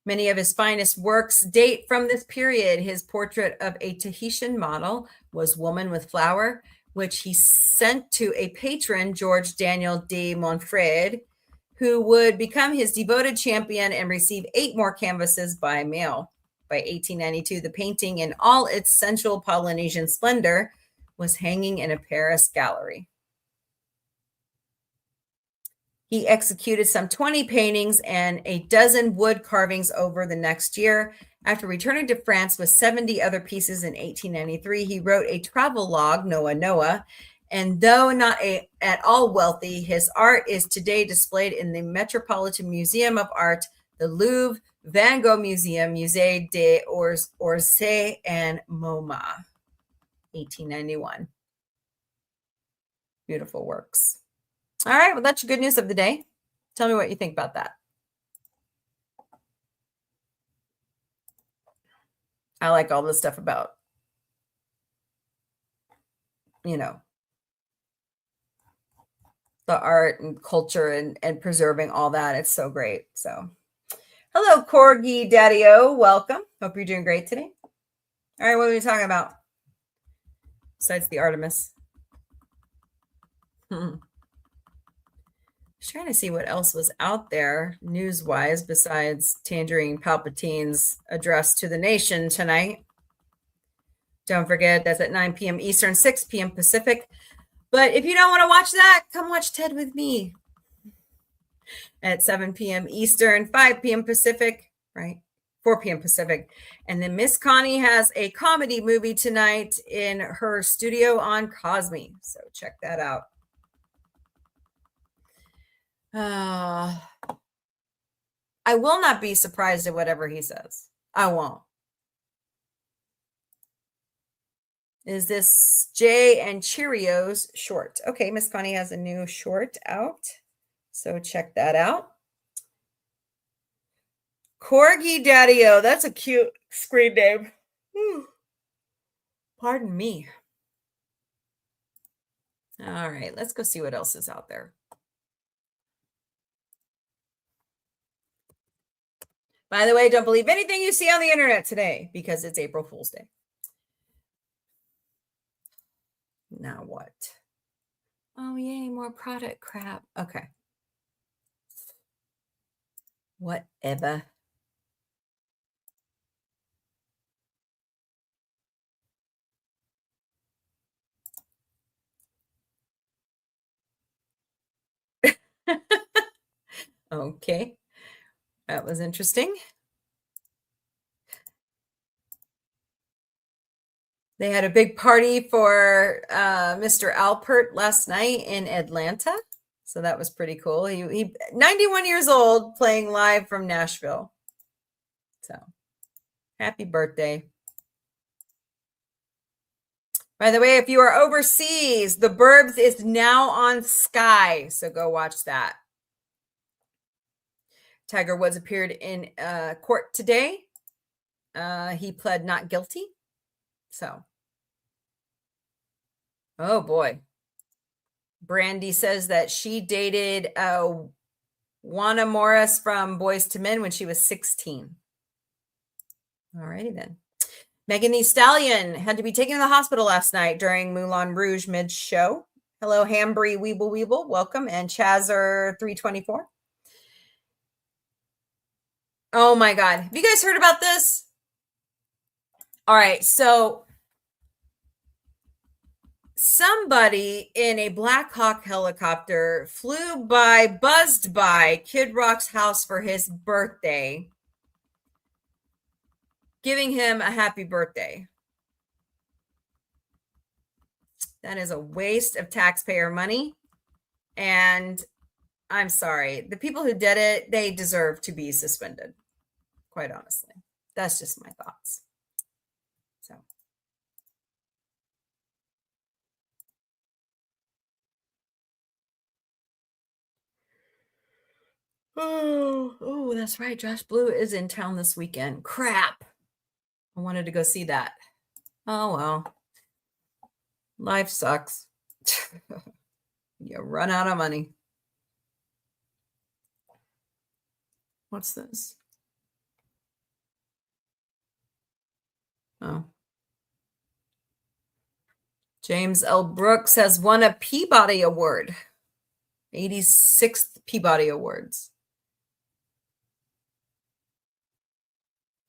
Many of his finest works date from this period. His portrait of a Tahitian model was Woman with Flower, which he sent to a patron, George Daniel de Montfred, who would become his devoted champion and receive 8 more canvases by mail. By 1892, the painting in all its sensual Polynesian splendor was hanging in a Paris gallery. He executed some 20 paintings and a dozen wood carvings over the next year. After returning to France with 70 other pieces in 1893, he wrote a travel log, Noah Noah, and though not at all wealthy, his art is today displayed in the Metropolitan Museum of Art, the Louvre, Van Gogh Museum, Musée d'Orsay, and MoMA. 1891. Beautiful works. All right, well, that's your good news of the day. Tell me what you think about that. I like all this stuff about, the art and culture and preserving all that. It's so great. So, hello, Corgi Daddy-O. Welcome. Hope you're doing great today. All right, what are we talking about? Besides the Artemis. I was trying to see what else was out there news-wise besides Tangerine Palpatine's address to the nation tonight. Don't forget, that's at 9 p.m. Eastern, 6 p.m. Pacific. But if you don't want to watch that, come watch Ted with me at 7 p.m. Eastern, 5 p.m. Pacific, right? 4 p.m. Pacific. And then Miss Connie has a comedy movie tonight in her studio on Cosme. So check that out. I will not be surprised at whatever he says. I won't. Is this Jay and Cheerios short? Okay, Miss Connie has a new short out. So check that out. Corgi Daddy-O. That's a cute screen name. Pardon me. All right, let's go see what else is out there. By the way, don't believe anything you see on the internet today because it's April Fool's Day. Now what? Oh, yay, more product crap. Okay. Whatever. Okay. That was interesting. They had a big party for Mr. Alpert last night in Atlanta. So that was pretty cool. He 91 years old, playing live from Nashville. So happy birthday. By the way, if you are overseas, The Burbs is now on Sky, so go watch that. Tiger Woods appeared in court today. He pled not guilty. So, oh boy. Brandy says that she dated Juana Morris from Boys to Men when she was 16. All righty then. Megan Thee Stallion had to be taken to the hospital last night during Moulin Rouge mid-show. Hello, Hambry Weeble. Welcome. And Chazer324. Oh my God. Have you guys heard about this? All right. So somebody in a Black Hawk helicopter buzzed by Kid Rock's house for his birthday, giving him a happy birthday. That is a waste of taxpayer money. And I'm sorry, the people who did it, they deserve to be suspended. Quite honestly. That's just my thoughts. So. Oh, that's right. Josh Blue is in town this weekend. Crap. I wanted to go see that. Oh, well. Life sucks. You run out of money. What's this? Oh. James L. Brooks has won a Peabody Award. 86th Peabody Awards.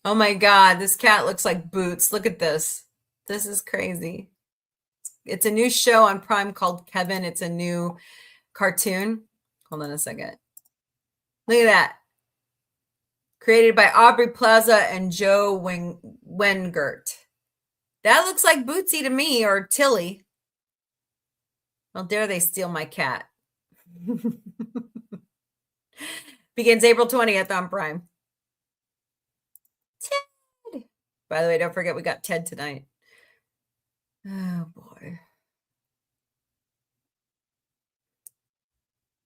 Oh my God, this cat looks like Boots. Look at this. This is crazy. It's a new show on Prime called Kevin. It's a new cartoon. Hold on a second. Look at that. Created by Aubrey Plaza and Joe Wengert. That looks like Bootsy to me, or Tilly. How dare they steal my cat? Begins April 20th on Prime. Ted. By the way, don't forget we got Ted tonight. Oh boy.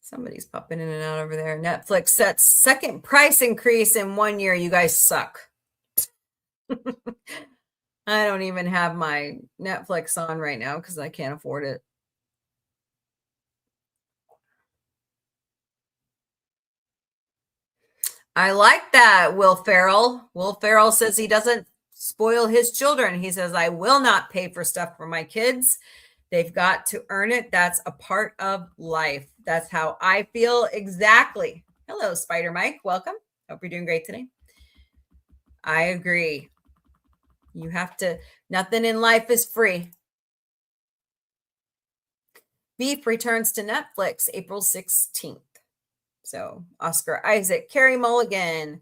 Somebody's popping in and out over there. Netflix sets second price increase in 1 year. You guys suck. I don't even have my Netflix on right now because I can't afford it. I like that, Will Ferrell. Will Ferrell says he doesn't spoil his children. He says, I will not pay for stuff for my kids. They've got to earn it. That's a part of life. That's how I feel exactly. Hello, Spider Mike. Welcome. Hope you're doing great today. I agree. You have to, nothing in life is free. Beef returns to Netflix April 16th. So Oscar Isaac, Carey Mulligan,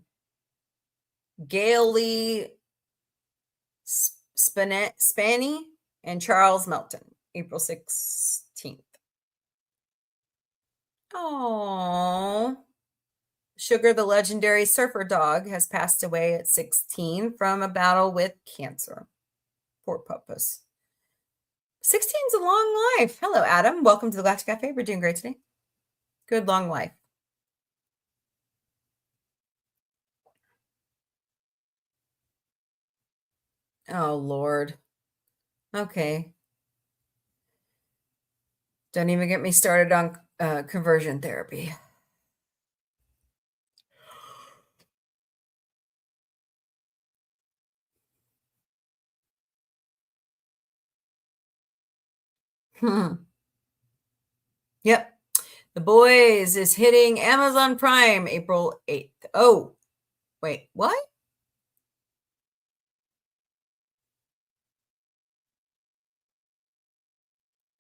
Gail Lee Spaney, and Charles Melton, April 16th. Oh, Sugar, the legendary surfer dog, has passed away at 16 from a battle with cancer. Poor puppus. 16 is a long life. Hello, Adam. Welcome to the Galactic Cafe. We're doing great today. Good long life. Oh, Lord. Okay. Don't even get me started on conversion therapy. Yep. The Boys is hitting Amazon Prime April 8th. Oh, wait, what?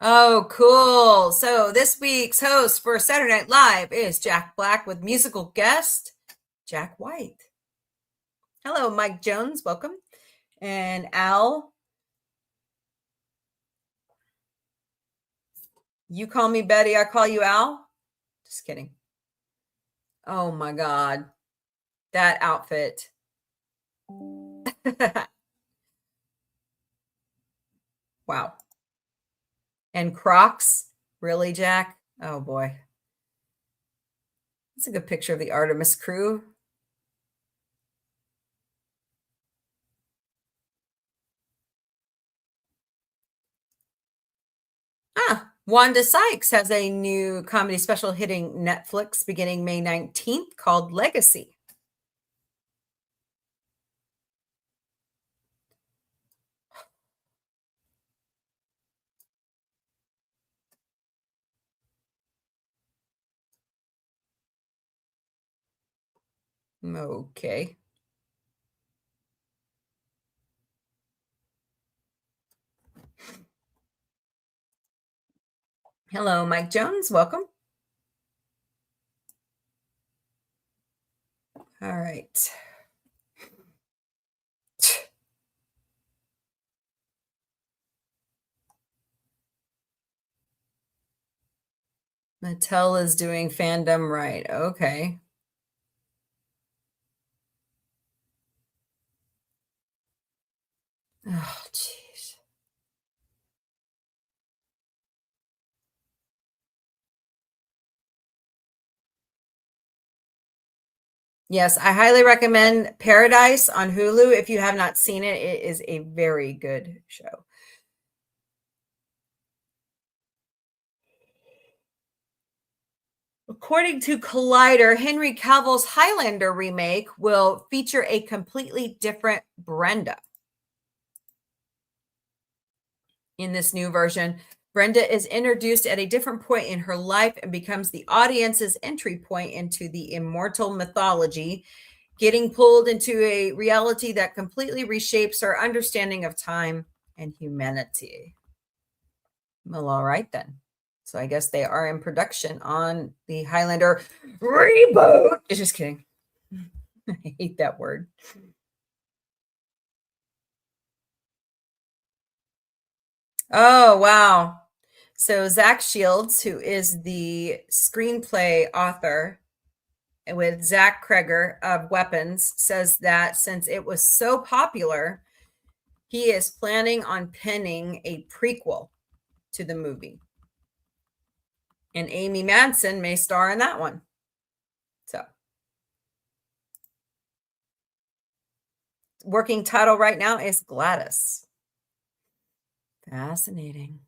Oh, cool. So this week's host for Saturday Night Live is Jack Black with musical guest Jack White. Hello, Mike Jones. Welcome. And Al. You call me Betty, I call you Al. Just kidding. Oh my God. That outfit. Wow. And Crocs. Really, Jack? Oh, boy. That's a good picture of the Artemis crew. Wanda Sykes has a new comedy special hitting Netflix beginning May 19th called Legacy. Okay. Hello, Mike Jones. Welcome. All right. Mattel is doing fandom right. Okay. Oh, jeez. Yes, I highly recommend Paradise on Hulu. If you have not seen it, it is a very good show. According to Collider, Henry Cavill's Highlander remake will feature a completely different Brenda. In this new version, Brenda is introduced at a different point in her life and becomes the audience's entry point into the immortal mythology, getting pulled into a reality that completely reshapes our understanding of time and humanity. Well, all right then. So I guess they are in production on the Highlander reboot. Just kidding. I hate that word. Oh, wow. So Zach Shields, who is the screenplay author with Zach Kreger of Weapons, says that since it was so popular, he is planning on penning a prequel to the movie. And Amy Madsen may star in that one. So, working title right now is Gladys. Fascinating.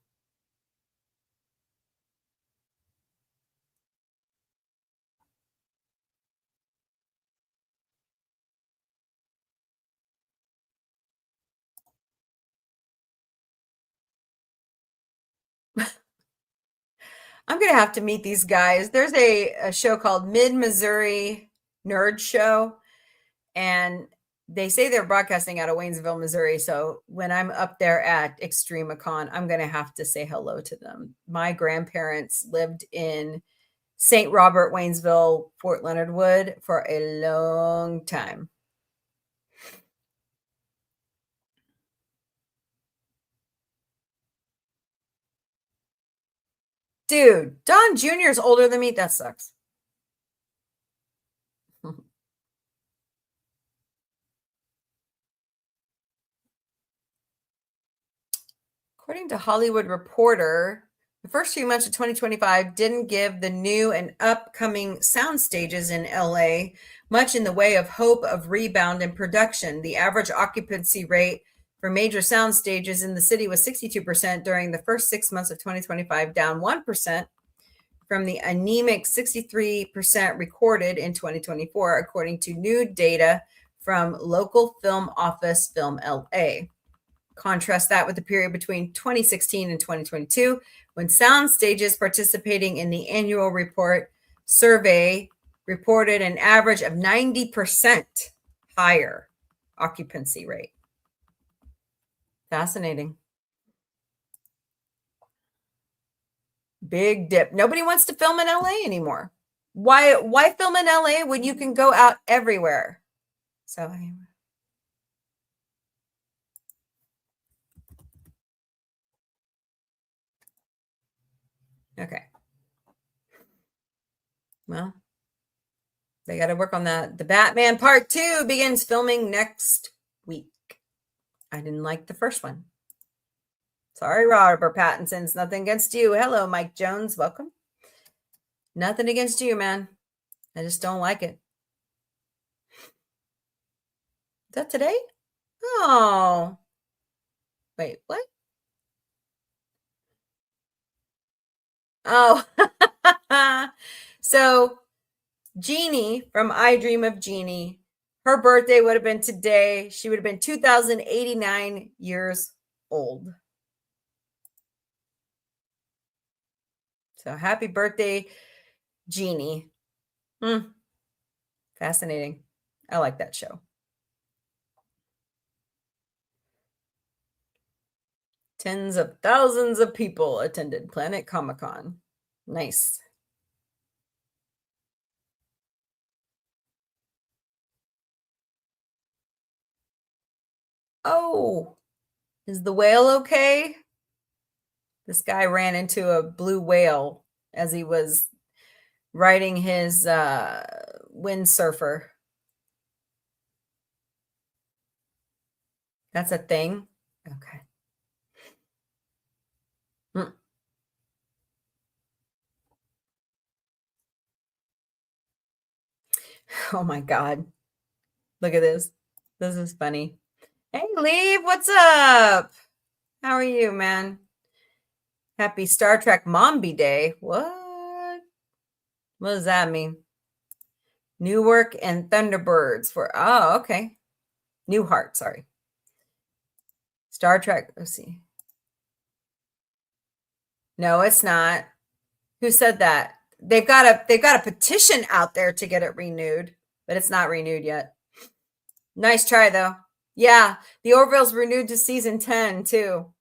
I'm going to have to meet these guys. There's a show called Mid-Missouri Nerd Show, and they say they're broadcasting out of Waynesville, Missouri. So when I'm up there at ExtremeCon, I'm going to have to say hello to them. My grandparents lived in St. Robert, Waynesville, Fort Leonard Wood for a long time. Dude, Don Jr. is older than me. That sucks. According to Hollywood Reporter, the first few months of 2025 didn't give the new and upcoming sound stages in LA much in the way of hope of rebound in production. The average occupancy rate for major sound stages in the city was 62% during the first 6 months of 2025, down 1% from the anemic 63% recorded in 2024, according to new data from local film office Film LA. Contrast that with the period between 2016 and 2022, when sound stages participating in the annual report survey reported an average of 90% higher occupancy rate. Fascinating. Big dip. Nobody wants to film in LA anymore. Why film in LA when you can go out everywhere? So anyway. Okay. Well, they got to work on that. The Batman Part 2 begins filming next week. I didn't like the first one. Sorry, Robert Pattinson's nothing against you. Hello, Mike Jones. Welcome. Nothing against you, man. I just don't like it. Is that today? Oh. Wait, what? Oh. So, Jeannie from I Dream of Jeannie, her birthday would have been today. She would have been 2,089 years old. So, happy birthday, Jeannie. Fascinating. I like that show. Tens of thousands of people attended Planet Comic-Con. Nice. Oh, is the whale okay? This guy ran into a blue whale as he was riding his windsurfer. That's a thing? Okay. Oh my God. Look at this. This is funny. Hey, Leave, what's up? How are you, man? Happy Star Trek Mombie Day. What? What does that mean? Newark and Thunderbirds for, oh, okay. Newhart, sorry. Star Trek, let's see. No, it's not. Who said that? They've got a petition out there to get it renewed, but it's not renewed yet. Nice try, though. Yeah, the Orville's renewed to season 10, too.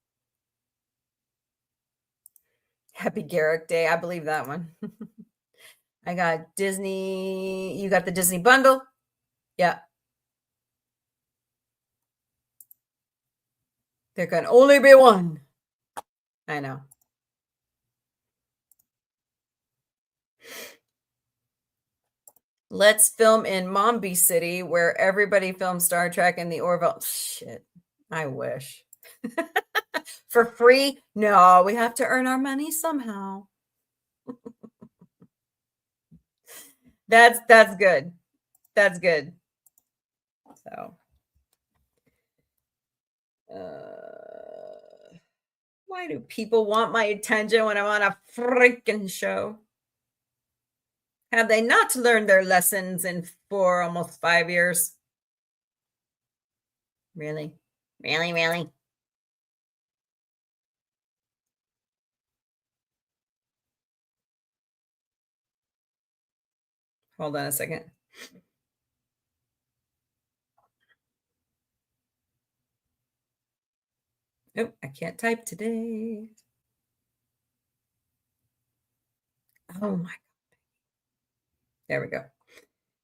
Happy Garrick Day. I believe that one. I got Disney. You got the Disney bundle? Yeah. There can only be one. I know. Let's film in Mombie City where everybody films Star Trek and the Orville. Shit. I wish. For free? No, we have to earn our money somehow. That's good. That's good. So, why do people want my attention when I'm on a freaking show? Have they not learned their lessons in almost 5 years? Really? Really, really? Hold on a second. Oh, I can't type today. Oh my God. There we go.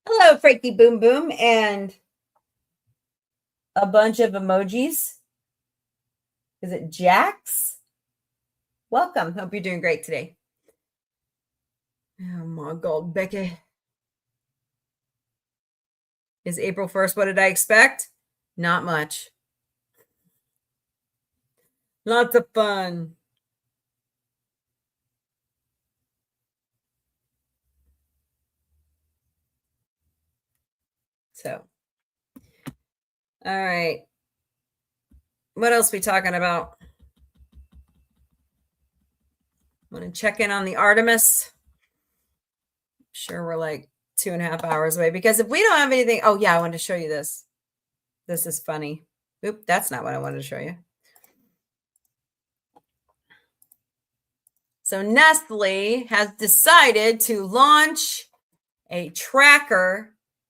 Hello, Freaky Boom Boom, and a bunch of emojis. Is it Jax? Welcome. Hope you're doing great today. Oh my God, Becky. Is April 1st. What did I expect? Not much. Lots of fun. So, all right. What else we talking about? Want to check in on the Artemis? Sure, we're like 2.5 hours away because if we don't have anything, oh yeah, I wanted to show you this. This is funny. Oop, that's not what I wanted to show you. So Nestle has decided to launch a tracker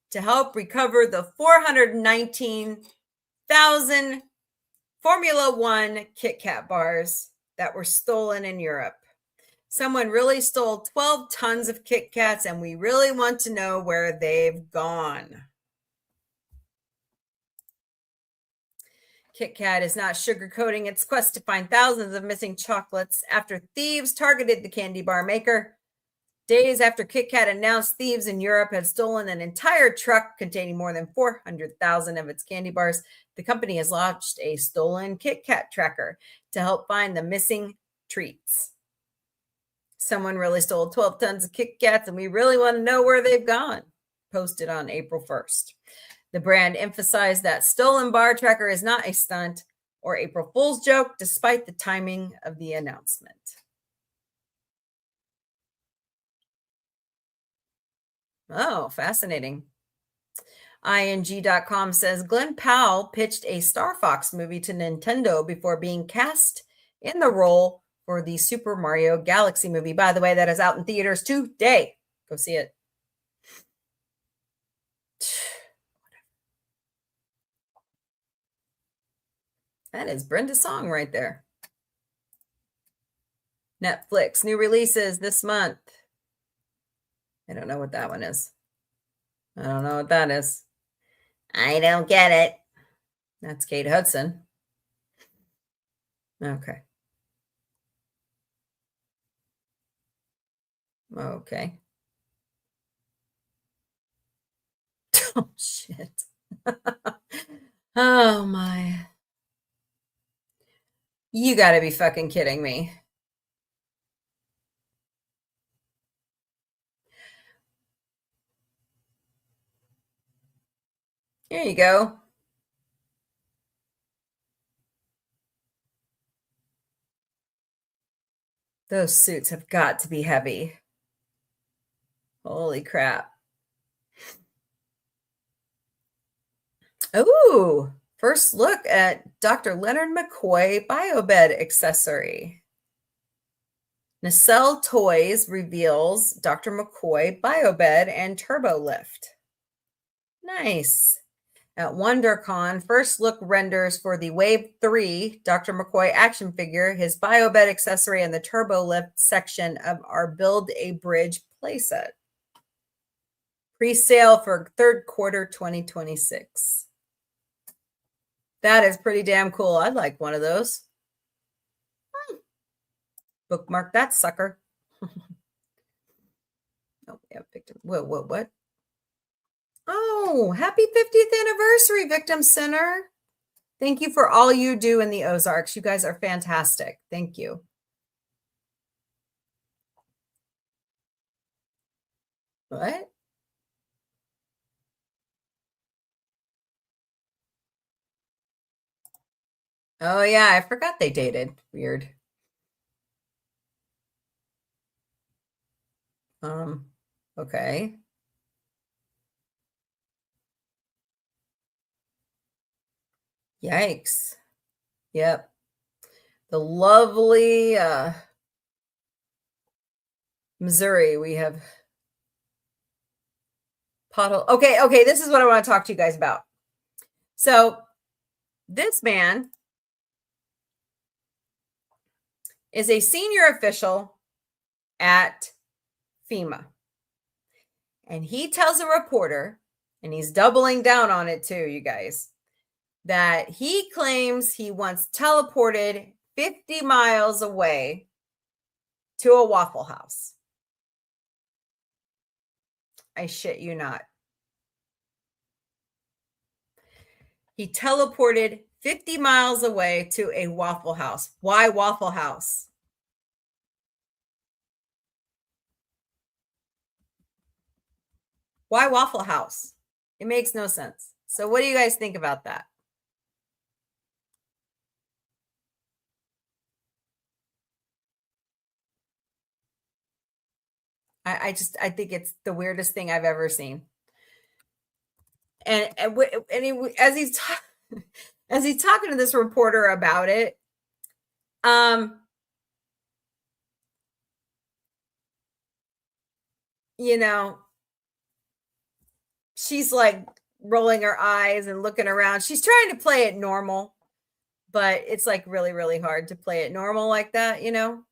to help recover the 419,000 Formula One Kit Kat bars that were stolen in Europe. Someone really stole 12 tons of Kit Kats, and we really want to know where they've gone. Kit Kat is not sugarcoating its quest to find thousands of missing chocolates after thieves targeted the candy bar maker. Days after Kit Kat announced thieves in Europe had stolen an entire truck containing more than 400,000 of its candy bars, the company has launched a stolen Kit Kat tracker to help find the missing treats. Someone really stole 12 tons of Kit Kats, and we really want to know where they've gone. Posted on April 1st. The brand emphasized that stolen bar tracker is not a stunt or April Fool's joke, despite the timing of the announcement. Oh, fascinating. ING.com says Glenn Powell pitched a Star Fox movie to Nintendo before being cast in the role for the Super Mario Galaxy movie. By the way, that is out in theaters today. Go see it. That is Brenda's song right there. Netflix, new releases this month. I don't know what that one is. I don't know what that is. I don't get it. That's Kate Hudson. Okay. Okay. Oh, shit. Oh, my. You got to be fucking kidding me. Here you go. Those suits have got to be heavy. Holy crap. Ooh, first look at Dr. Leonard McCoy BioBed accessory. Nacelle Toys reveals Dr. McCoy BioBed and Turbo Lift. Nice. At WonderCon, first look renders for the Wave 3 Dr. McCoy action figure, his BioBed accessory, and the Turbo Lift section of our Build a Bridge playset. Pre-sale for third quarter 2026. That is pretty damn cool. I'd like one of those. Bookmark that sucker. Oh, yeah, victim. What? Oh, happy 50th anniversary, Victim Center. Thank you for all you do in the Ozarks. You guys are fantastic. Thank you. What? Oh, yeah, I forgot they dated. Weird. Okay. Yikes. Yep. The lovely Missouri, we have pothole. Okay, this is what I want to talk to you guys about. So this man is a senior official at FEMA. And he tells a reporter, and he's doubling down on it too, you guys, that he claims he once teleported 50 miles away to a Waffle House. I shit you not. He teleported 50 miles away to a Waffle House. Why Waffle House? Why Waffle House? It makes no sense. So what do you guys think about that? I think it's the weirdest thing I've ever seen. And as he's talking to this reporter about it, you know, she's like rolling her eyes and looking around. She's trying to play it normal, but it's like really, really hard to play it normal like that, you know?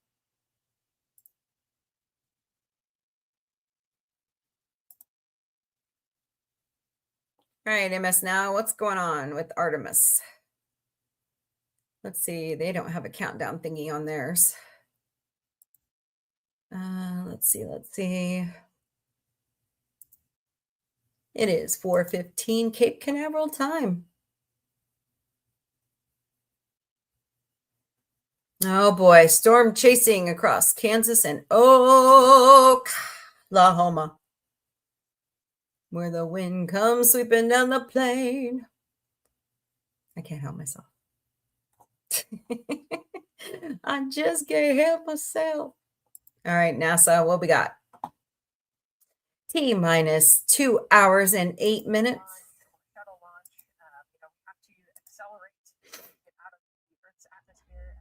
All right, MS Now, what's going on with Artemis? Let's see. They don't have a countdown thingy on theirs. Let's see. It is 4:15 Cape Canaveral time. Oh boy, storm chasing across Kansas and Oklahoma, where the wind comes sweeping down the plain. I can't help myself. I just can't help myself. All right, NASA, what we got? T minus 2 hours and 8 minutes.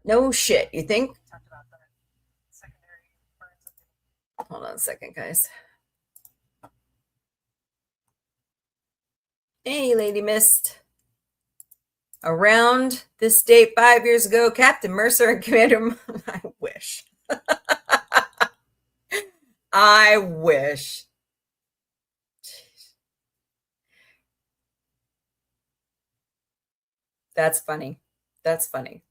No shit, you think? Hold on a second, guys. Hey, Lady Mist. Around this date 5 years ago, Captain Mercer and Commander... I wish. I wish. That's funny. That's funny.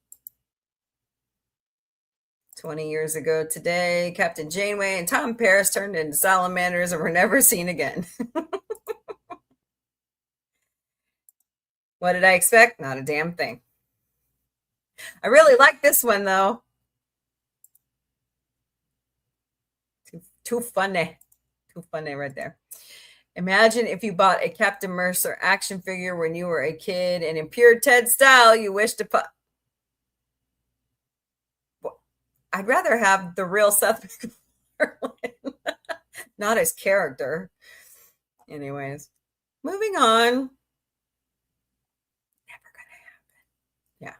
20 years ago today, Captain Janeway and Tom Paris turned into salamanders and were never seen again. What did I expect? Not a damn thing. I really like this one, though. Too funny. Too funny right there. Imagine if you bought a Captain Mercer action figure when you were a kid, and in pure Ted style, you wish to put... I'd rather have the real Seth MacFarlane, not his character. Anyways, moving on. Never gonna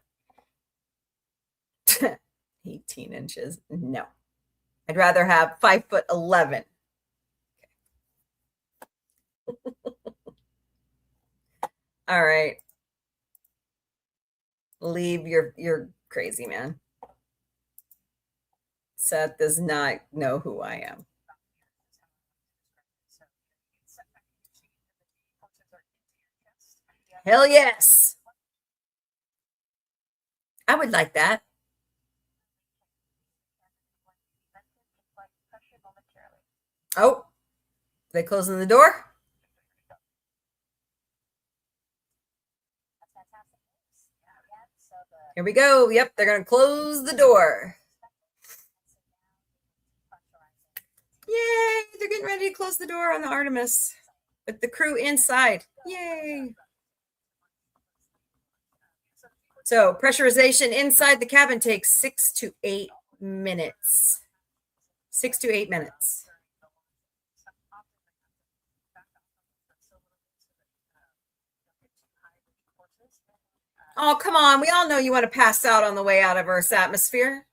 happen. Yeah. 18 inches. No. I'd rather have 5'11". All right. Leave, you're crazy, man. Seth does not know who I am. Hell yes. I would like that. Oh, they closing the door? Here we go. Yep, they're going to close the door. Yay, they're getting ready to close the door on the Artemis with the crew inside. Yay. So pressurization inside the cabin takes 6 to 8 minutes. 6 to 8 minutes. Oh, come on. We all know you want to pass out on the way out of Earth's atmosphere.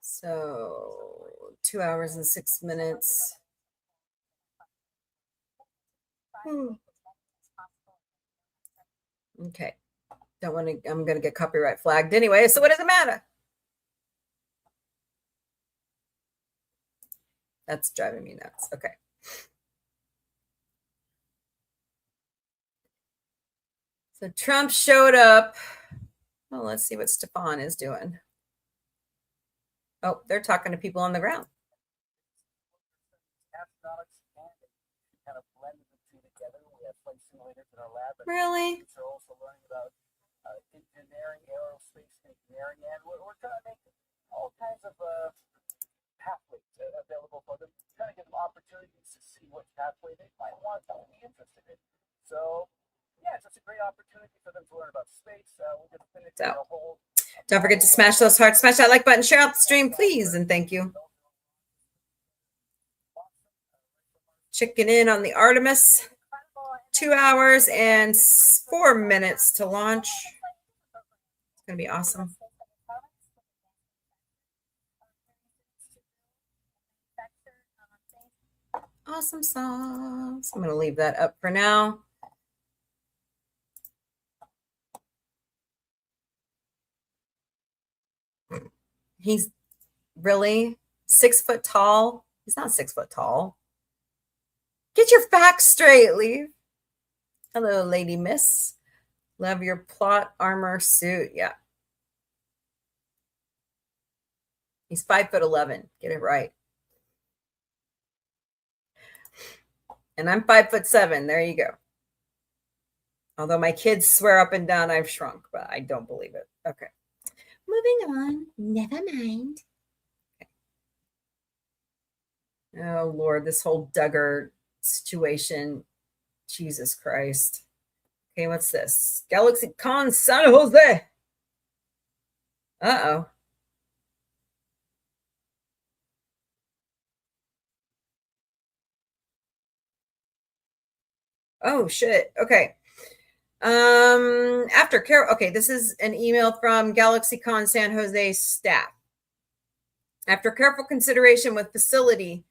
So 2 hours and 6 minutes. Okay. Don't want to, I'm going to get copyright flagged anyway. So what does it matter? That's driving me nuts. Okay. So Trump showed up. Well, let's see what Stefan is doing. Oh, they're talking to people on the ground. Really? We're also learning about engineering, aerospace engineering, and we're trying to make all kinds of pathways available for them, trying to give them opportunities to see what pathway they might want to be interested in. So, yeah, it's just a great opportunity for them to learn about space. We're going to finish a whole... Don't forget to smash those hearts, smash that like button, share out the stream, please, and thank you. Checking in on the Artemis. 2 hours and 4 minutes to launch. It's going to be awesome. Awesome sauce. I'm going to leave that up for now. He's really 6 foot tall. He's not 6 foot tall. Get your facts straight, Leave. Hello, Lady Miss. Love your plot armor suit. Yeah. He's 5'11". Get it right. And I'm 5'7". There you go. Although my kids swear up and down I've shrunk, but I don't believe it. Okay. Moving on. Never mind. Okay. Oh, Lord, this whole Duggar situation. Jesus Christ. Okay, what's this? Galaxy Con San Jose. Uh-oh. Oh, shit. Okay. Okay, this is an email from GalaxyCon San Jose staff. After careful consideration with the facility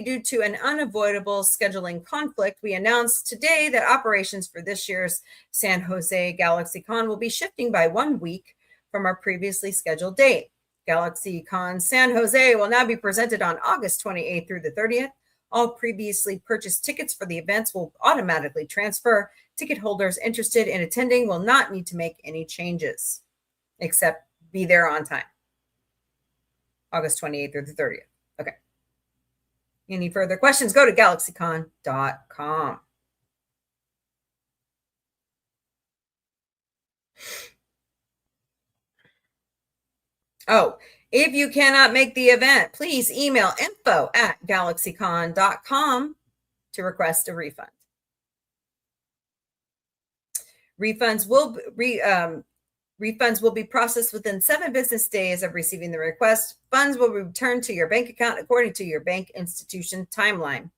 due to an unavoidable scheduling conflict, we announced today that operations for this year's San Jose GalaxyCon will be shifting by 1 week from our previously scheduled date. GalaxyCon San Jose will now be presented on August 28th through the 30th. All previously purchased tickets for the events will automatically transfer. Ticket holders interested in attending will not need to make any changes, except be there on time. August 28th through the 30th. Okay. Any further questions, go to galaxycon.com. Oh, if you cannot make the event, please email info@galaxycon.com to request a refund. Refunds will be processed within 7 business days of receiving the request. Funds will be returned to your bank account according to your bank institution timeline.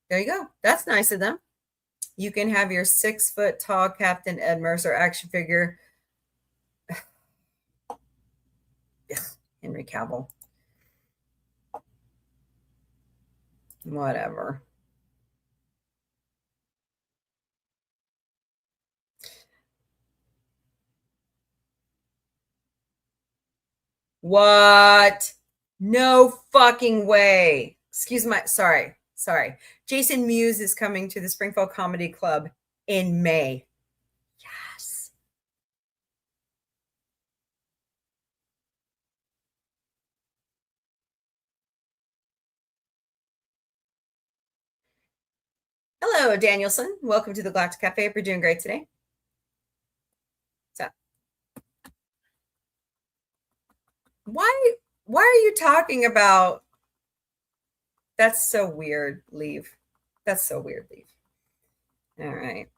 There you go. That's nice of them. You can have your 6 foot tall Captain Ed Mercer action figure. Henry Cavill. Whatever. What? No fucking way. Sorry. Jason Mewes is coming to the Springfield Comedy Club in May. Yes. Hello, Danielson. Welcome to the Galactic Cafe. Hope you're doing great today. Why are you talking about? That's so weird, Leave. That's so weird, Leave. All right.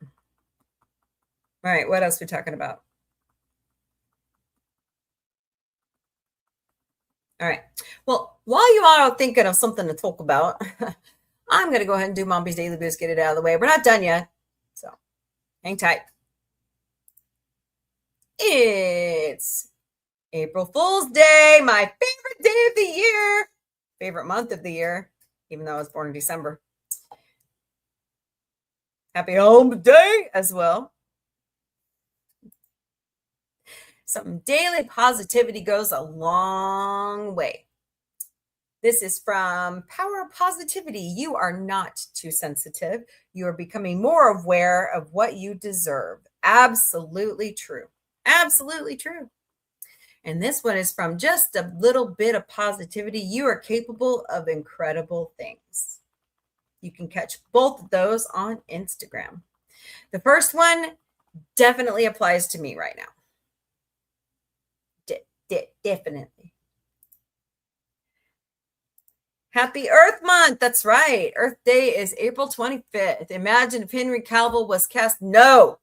What else are we talking about? All right. Well, while you all are thinking of something to talk about, I'm going to go ahead and do Mombie's Daily Boost, get it out of the way. We're not done yet, so hang tight. It's April Fool's Day, my favorite day of the year, favorite month of the year, even though I was born in December. Happy Home Day as well. Some daily positivity goes a long way. This is from Power of Positivity. You are not too sensitive. You are becoming more aware of what you deserve. Absolutely true. Absolutely true. And this one is from Just a Little Bit of Positivity. You are capable of incredible things. You can catch both of those on Instagram. The first one definitely applies to me right now. Definitely. Happy Earth Month. That's right. Earth Day is April 25th. Imagine if Henry Cavill was cast. No.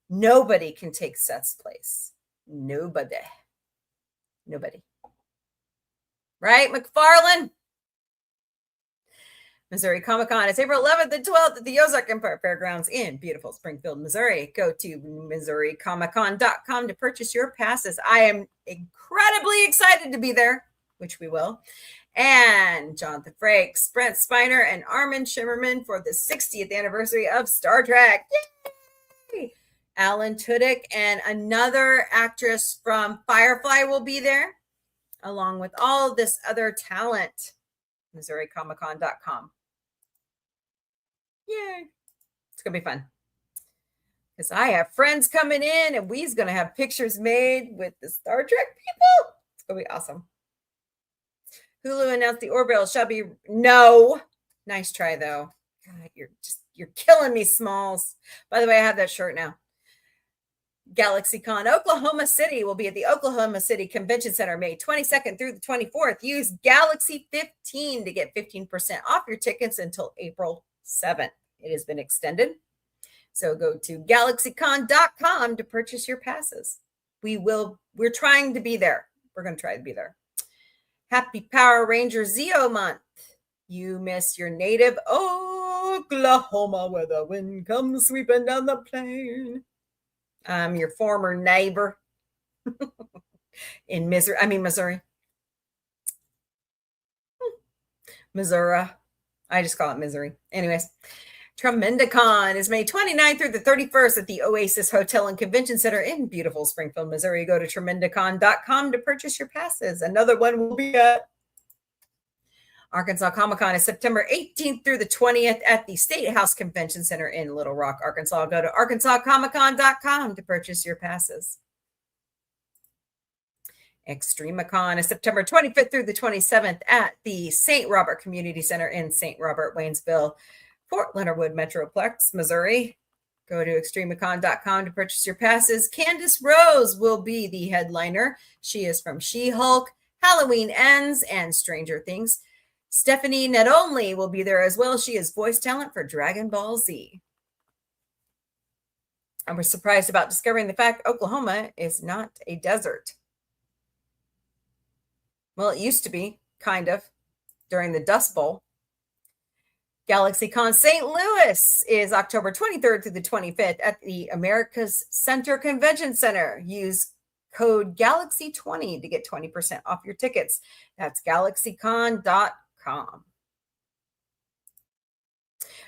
Nobody can take Seth's place. Nobody. Right, McFarlane? Missouri Comic-Con. It's April 11th and 12th at the Ozark Empire Fairgrounds in beautiful Springfield, Missouri. Go to MissouriComicCon.com to purchase your passes. I am incredibly excited to be there, which we will. And Jonathan Frakes, Brent Spiner, and Armin Shimmerman for the 60th anniversary of Star Trek. Yay! Alan Tudyk and another actress from Firefly will be there, along with all this other talent. MissouriComicCon.com. Yay. It's going to be fun. Because I have friends coming in and we's going to have pictures made with the Star Trek people. It's going to be awesome. Hulu announced the Orville shall be... No. Nice try, though. God, you're killing me, Smalls. By the way, I have that shirt now. GalaxyCon Oklahoma City will be at the Oklahoma City Convention Center May 22nd through the 24th. Use Galaxy 15 to get 15% off your tickets until April 7th. It has been extended. So go to galaxycon.com to purchase your passes. We're trying to be there. We're going to try to be there. Happy Power Ranger Zeo month. You miss your native Oklahoma where the wind comes sweeping down the plain. I'm your former neighbor in Missouri. Missouri. I just call it Missouri. Anyways, Tremendicon is May 29th through the 31st at the Oasis Hotel and Convention Center in beautiful Springfield, Missouri. Go to tremendicon.com to purchase your passes. Another one will be at Arkansas Comic-Con is September 18th through the 20th at the State House Convention Center in Little Rock, Arkansas. Go to arkansascomiccon.com to purchase your passes. ExtremeCon is September 25th through the 27th at the St. Robert Community Center in St. Robert, Waynesville, Fort Leonard Wood Metroplex, Missouri. Go to extremecon.com to purchase your passes. Candace Rose will be the headliner. She is from She-Hulk, Halloween Ends, and Stranger Things. Stephanie Nedonly will be there as well. She is voice talent for Dragon Ball Z. I was surprised about discovering the fact Oklahoma is not a desert. Well, it used to be, kind of, during the Dust Bowl. GalaxyCon St. Louis is October 23rd through the 25th at the America's Center Convention Center. Use code GALAXY20 to get 20% off your tickets. That's galaxycon.com.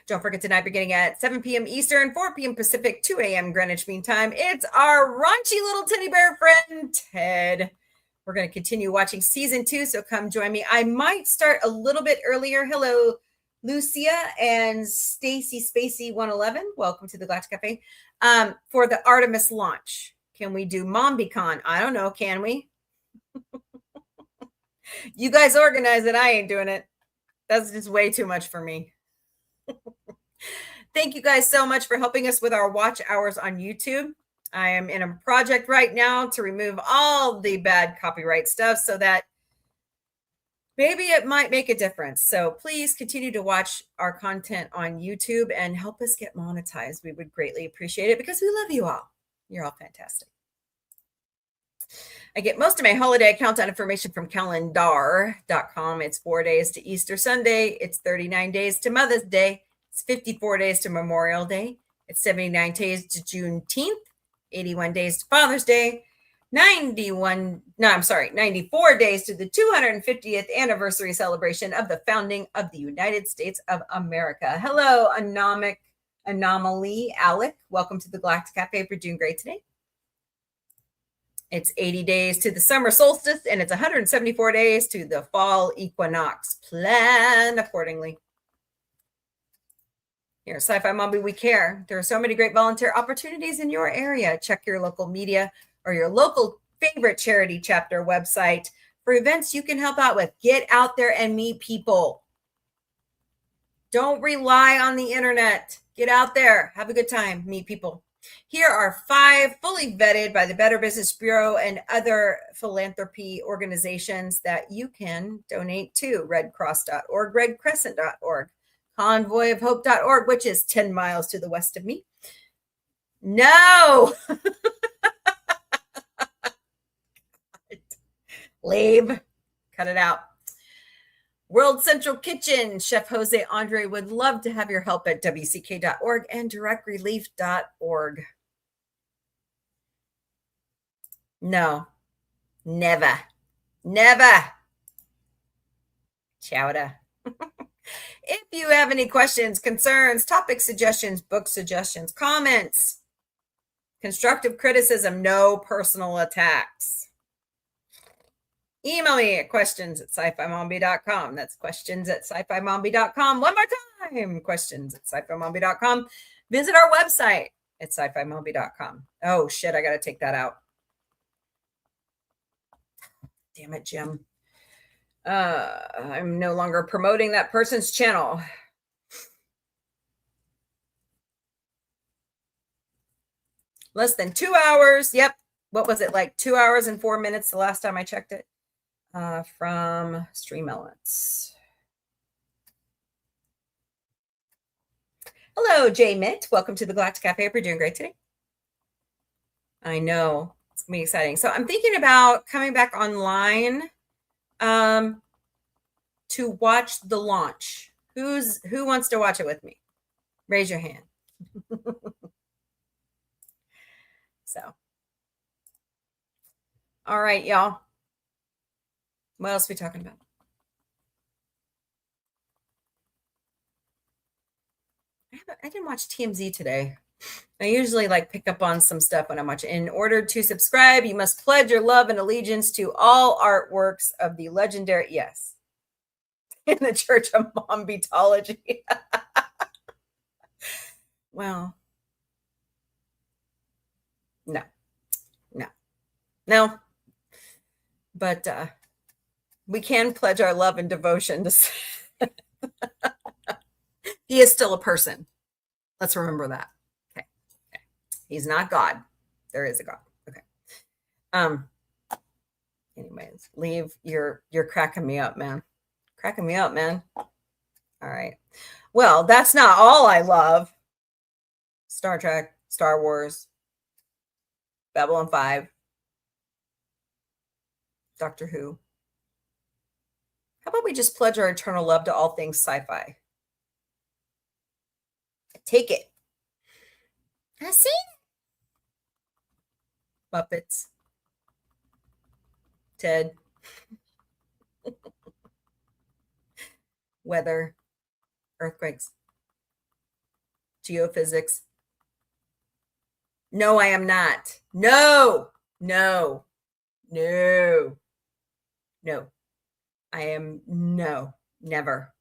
Don't forget tonight, beginning at 7 p.m. Eastern, 4 p.m. Pacific, 2 a.m. Greenwich Mean Time. It's our raunchy little teddy bear friend, Ted. We're going to continue watching season 2, so come join me. I might start a little bit earlier. Hello, Lucia and Stacy Spacey 111. Welcome to the Galactic Cafe. For the Artemis launch. Can we do MombieCon? I don't know. Can we? You guys organize it. I ain't doing it. That's just way too much for me. Thank you guys so much for helping us with our watch hours on YouTube. I am in a project right now to remove all the bad copyright stuff so that maybe it might make a difference. So please continue to watch our content on YouTube and help us get monetized. We would greatly appreciate it because we love you all. You're all fantastic. I get most of my holiday countdown information from calendar.com. It's 4 days to Easter Sunday. It's 39 days to Mother's Day. It's 54 days to Memorial Day. It's 79 days to Juneteenth. 81 days to Father's Day. 94 days to the 250th anniversary celebration of the founding of the United States of America. Hello, Anomaly Alec. Welcome to the Galactic Cafe. If you're doing great today. It's 80 days to the summer solstice, and it's 174 days to the fall equinox. Plan accordingly. Here, Sci-Fi Mombie, we care. There are so many great volunteer opportunities in your area. Check your local media or your local favorite charity chapter website for events you can help out with. Get out there and meet people. Don't rely on the internet. Get out there. Have a good time. Meet people. Here are 5 fully vetted by the Better Business Bureau and other philanthropy organizations that you can donate to. redcross.org, redcrescent.org, convoyofhope.org, which is 10 miles to the west of me. No! Leave. Cut it out. World Central Kitchen. Chef Jose Andre would love to have your help at wck.org and directrelief.org. No. Never. Never. Chowda. If you have any questions, concerns, topic suggestions, book suggestions, comments, Constructive criticism, no personal attacks. Email me at questions@sci-fi-mombie.com. That's questions@sci-fi-mombie.com. One more time, questions@sci-fi-mombie.com. Visit our website at sci-fi-mombie.com. Oh, shit, I got to take that out. Damn it, Jim. I'm no longer promoting that person's channel. Less than 2 hours. Yep. What was it, like 2 hours and 4 minutes the last time I checked it? From Stream Elements. Hello, Jay Mitt. Welcome to the Galactic Cafe. Hope you're doing great today. I know. It's going to be exciting. So I'm thinking about coming back online to watch the launch. Who wants to watch it with me? Raise your hand. So, all right, y'all. What else are we talking about? I didn't watch TMZ today. I usually like pick up on some stuff when I'm watching. In order to subscribe, you must pledge your love and allegiance to all artworks of the legendary, yes, in the Church of Mombietology. Well, no. But we can pledge our love and devotion to. He is still a person. Let's remember that. Okay. He's not God. There is a God. Okay. Anyways, leave. You're cracking me up, man. Cracking me up, man. All right. Well, that's not all I love. Star Trek, Star Wars, Babylon 5, Doctor Who. How about we just pledge our eternal love to all things sci-fi? Take it. I see. Muppets. Ted. Weather. Earthquakes. Geophysics. No, I am not. No. I am never.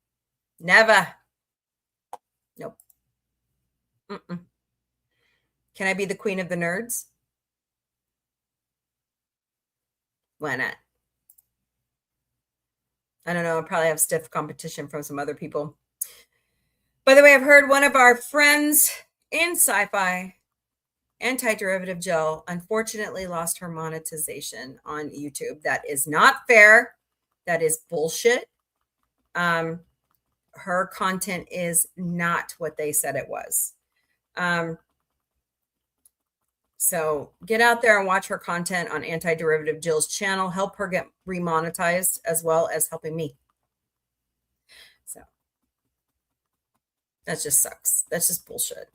Nope. Can I be the queen of the nerds? Why not? I don't know. I'll probably have stiff competition from some other people. By the way, I've heard one of our friends in sci-fi, Anti-Derivative Gel, unfortunately lost her monetization on YouTube. That is not fair. That is bullshit. Her content is not what they said it was. So get out there and watch her content on Anti-Derivative Jill's channel. Help her get remonetized as well as helping me. So that just sucks. That's just bullshit.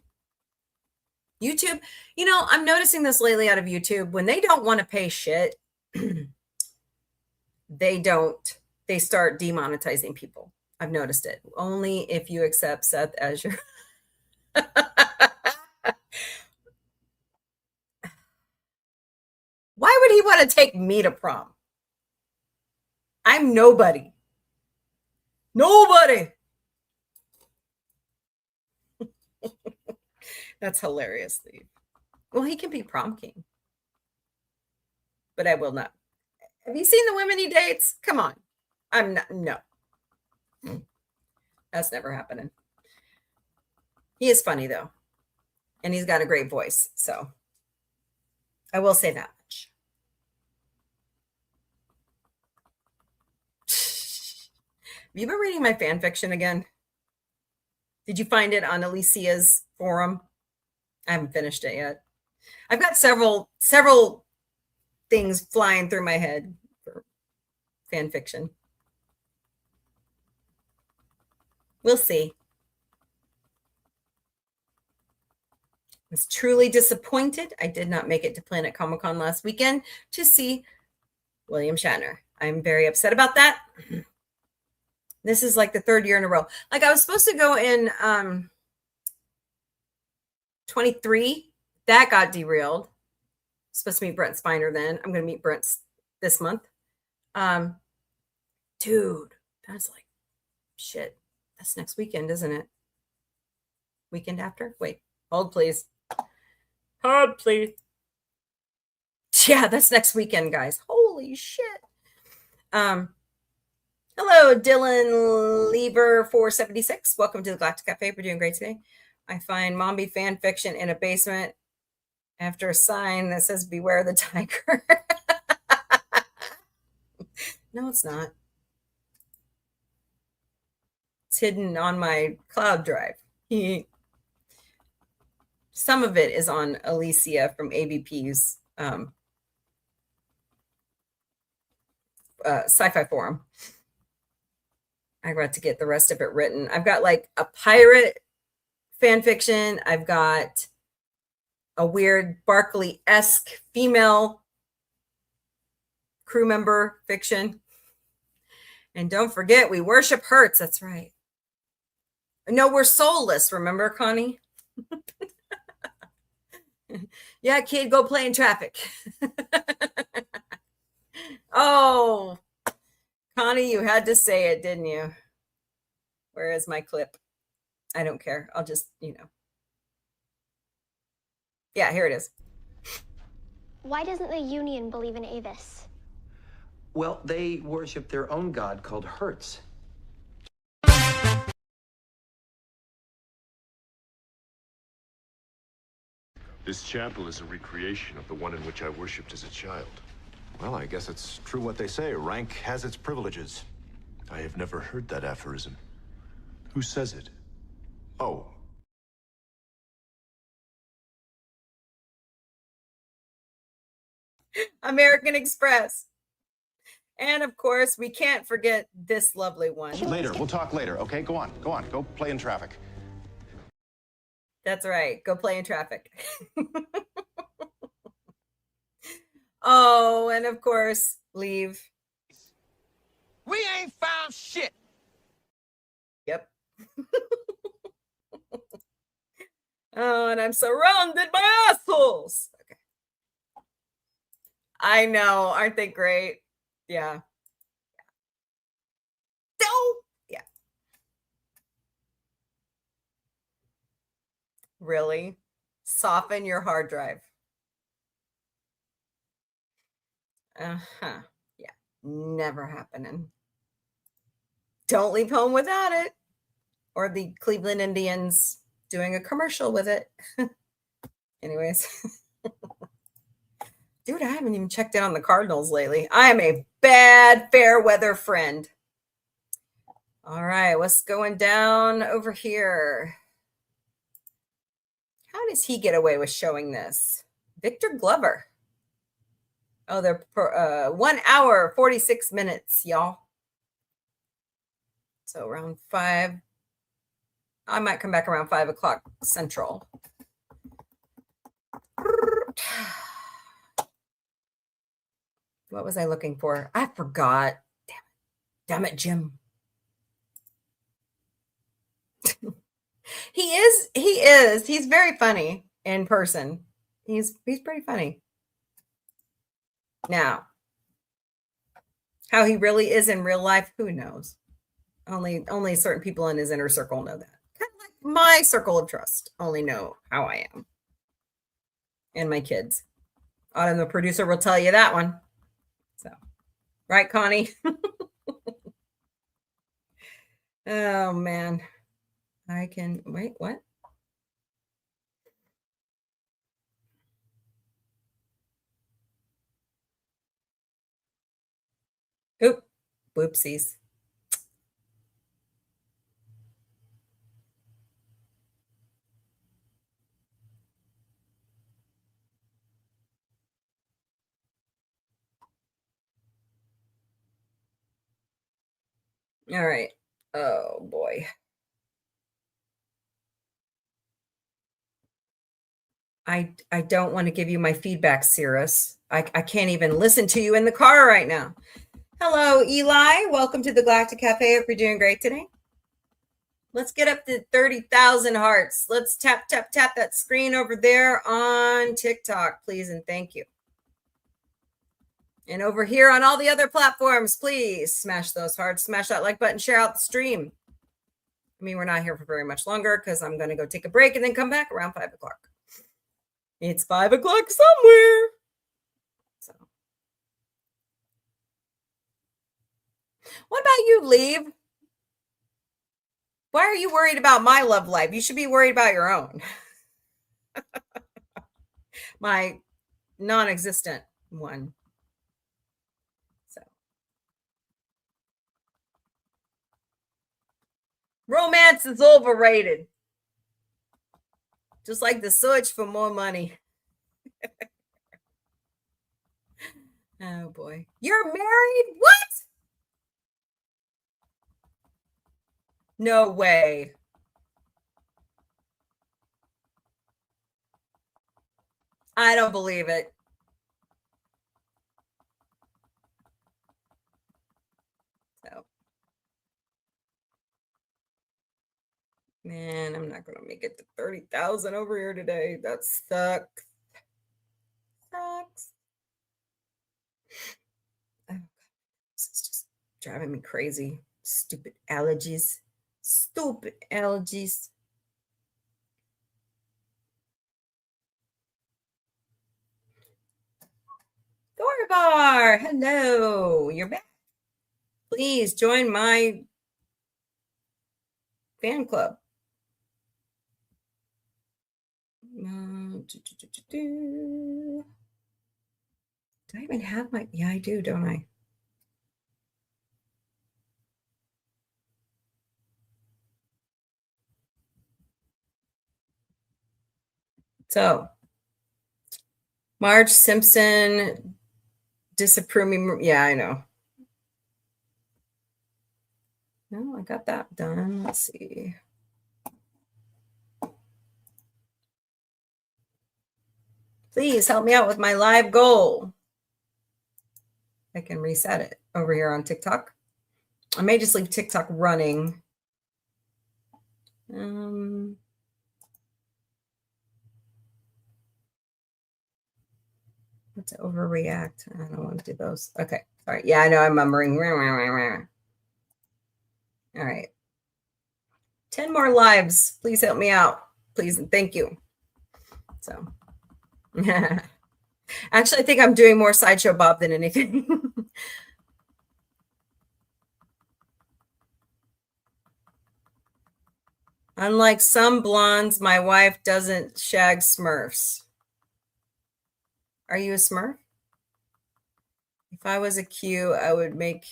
YouTube, I'm noticing this lately out of YouTube. When they don't want to pay shit, they start demonetizing people. I've noticed it. Only if you accept Seth as your... Why would he want to take me to prom? I'm nobody. Nobody. That's hilarious, Steve. Well, he can be prom king. But I will not. Have you seen the women he dates? Come on. I'm not. No. That's never happening. He is funny, though. And he's got a great voice. So I will say that much. Have you been reading my fan fiction again? Did you find it on Alicia's forum? I haven't finished it yet. I've got several things flying through my head for fan fiction. We'll see. I was truly disappointed I did not make it to Planet Comic-Con last weekend to see William Shatner. I'm very upset about that. This is like the third year in a row. Like I was supposed to go in 23. that got derailed. Supposed to meet Brent Spiner then. I'm going to meet Brent this month. Dude, that's like shit. That's next weekend, isn't it? Weekend after? Wait, hold please. Hold please. Yeah, that's next weekend, guys. Holy shit. Hello, Dylan Lever 476. Welcome to the Galactic Cafe. We're doing great today. I find Mombie fan fiction in a basement after a sign that says beware the tiger. No, it's not. It's hidden on my cloud drive. Some of it is on Alicia from ABP's sci-fi forum. I got to get the rest of it written. I've got like a pirate fan fiction. I've got a weird Barkley-esque female crew member fiction. And don't forget, we worship Hertz. That's right. No, we're soulless. Remember, Connie? Yeah, kid, go play in traffic. Oh, Connie, you had to say it, didn't you? Where is my clip? I don't care. I'll just, Yeah, here it is. Why doesn't the Union believe in Avis? Well, they worship their own god called Hertz. This chapel is a recreation of the one in which I worshipped as a child. Well, I guess it's true what they say. Rank has its privileges. I have never heard that aphorism. Who says it? Oh. American Express. And of course, we can't forget this lovely one. Later. We'll talk later. Okay, go on. Go on. Go play in traffic. That's right. Go play in traffic. Oh, and of course, leave. We ain't found shit. Yep. Oh, and I'm surrounded by assholes. Okay. I know. Aren't they great? Yeah. Yeah. Really? Soften your hard drive. Yeah. Never happening. Don't leave home without it. Or the Cleveland Indians doing a commercial with it. Anyways. Dude, I haven't even checked in on the Cardinals lately. I am a bad fair weather friend. All right, what's going down over here? How does he get away with showing this? Victor Glover. Oh, they're 1 hour, 46 minutes, y'all. So around 5. I might come back around 5 o'clock Central. What was I looking for? I forgot. Damn it, Jim. He is. He's very funny in person. He's pretty funny. Now, how he really is in real life, who knows? Only certain people in his inner circle know that. Kind of like my circle of trust only know how I am. And my kids. Autumn, the producer, will tell you that one. So, right, Connie? Oh, man. I can, wait, what? Oop, whoopsies. All right. Oh, boy. I don't want to give you my feedback, Cirrus. I can't even listen to you in the car right now. Hello, Eli. Welcome to the Galactic Cafe. Hope you're doing great today. Let's get up to 30,000 hearts. Let's tap, tap, tap that screen over there on TikTok, please, and thank you. And over here on all the other platforms, please smash those hearts, smash that like button, share out the stream. I mean, we're not here for very much longer because I'm going to go take a break and then come back around 5 o'clock. It's 5 o'clock somewhere. So, what about you, Leave? Why are you worried about my love life? You should be worried about your own. My non-existent one. So, romance is overrated. Just like the search for more money. Oh boy. You're married? What? No way. I don't believe it. So, man, I'm not going to make it to 30,000 over here today. That sucks. Sucks. Oh, this is just driving me crazy. Stupid allergies. Stupid allergies. Thorbar, hello. You're back. Please join my fan club. Do I even have my? Yeah, I do, don't I? So, Marge Simpson disapproving. Yeah, I know. No, I got that done. Let's see. Please help me out with my live goal. I can reset it over here on TikTok. I may just leave TikTok running. Let's overreact. I don't want to do those. Okay. All right. Yeah, I know I'm mumbling. All right. 10 more lives. Please help me out. Please and thank you. So, actually, I think I'm doing more Sideshow Bob than anything. Unlike some blondes, my wife doesn't shag Smurfs. Are you a Smurf? If I was a Q, I would make...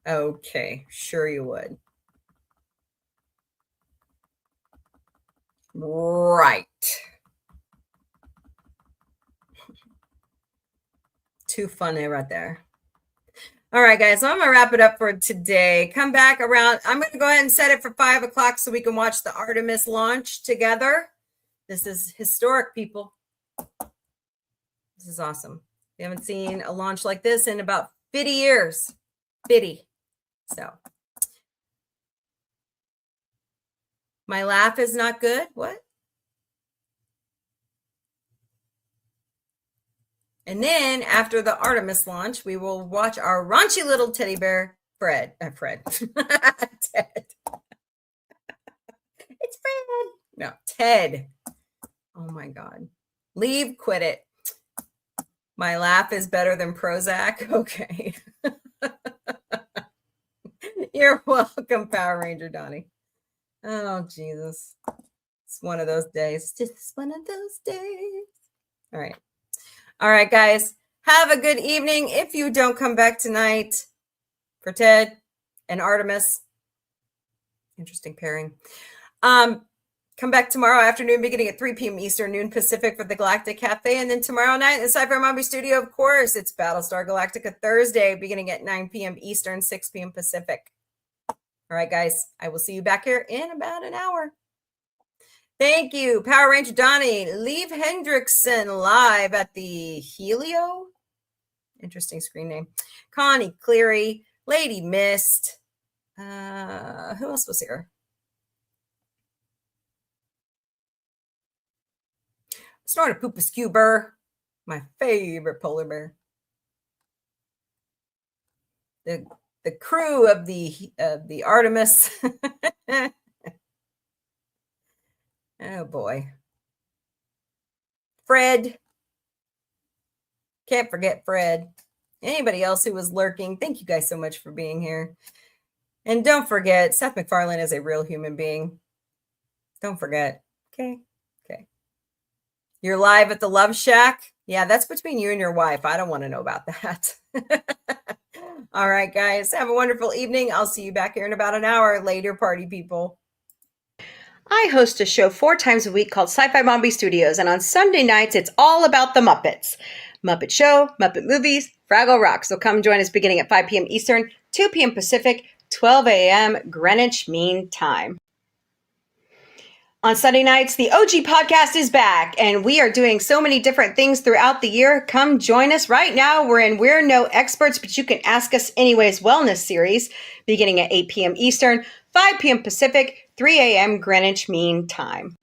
Okay, sure you would. Right. Too funny right there. All right, guys, so I'm going to wrap it up for today. Come back around. I'm going to go ahead and set it for 5 o'clock so we can watch the Artemis launch together. This is historic, people. This is awesome. We haven't seen a launch like this in about 50 years. 50. So. My laugh is not good. What? And then after the Artemis launch, we will watch our raunchy little teddy bear, Fred. Ted. It's Fred. No, Ted. Oh my God. Leave, quit it. My laugh is better than Prozac. Okay. You're welcome, Power Ranger Donnie. Oh, Jesus. It's one of those days. Just one of those days. All right. All right, guys. Have a good evening. If you don't come back tonight for Ted and Artemis, interesting pairing. Come back tomorrow afternoon, beginning at 3 p.m. Eastern, noon Pacific for the Galactic Cafe. And then tomorrow night in the Cypher Mombie studio, of course, it's Battlestar Galactica Thursday, beginning at 9 p.m. Eastern, 6 p.m. Pacific. All right, guys. I will see you back here in about an hour. Thank you, Power Ranger Donnie. Leave Hendrickson live at the Helio. Interesting screen name. Connie Cleary. Lady Mist. Who else was here? Snort a poop askew burr. My favorite polar bear. The crew of the Artemis. Oh boy. Fred. Can't forget Fred. Anybody else who was lurking, thank you guys so much for being here. And don't forget, Seth MacFarlane is a real human being. Don't forget. Okay. You're live at the Love Shack. Yeah, that's between you and your wife. I don't want to know about that. All right, guys. Have a wonderful evening. I'll see you back here in about an hour. Later, party people. I host a show 4 times a week called Sci-Fi Mombie Studios, and on Sunday nights, it's all about the Muppets. Muppet Show, Muppet Movies, Fraggle Rock. So come join us beginning at 5 p.m. Eastern, 2 p.m. Pacific, 12 a.m. Greenwich Mean Time. On Sunday nights, the OG podcast is back, and we are doing so many different things throughout the year. Come join us. Right now, We're No Experts, but you can ask us anyways wellness series, beginning at 8 p.m. Eastern, 5 p.m. Pacific, 3 a.m. Greenwich Mean Time.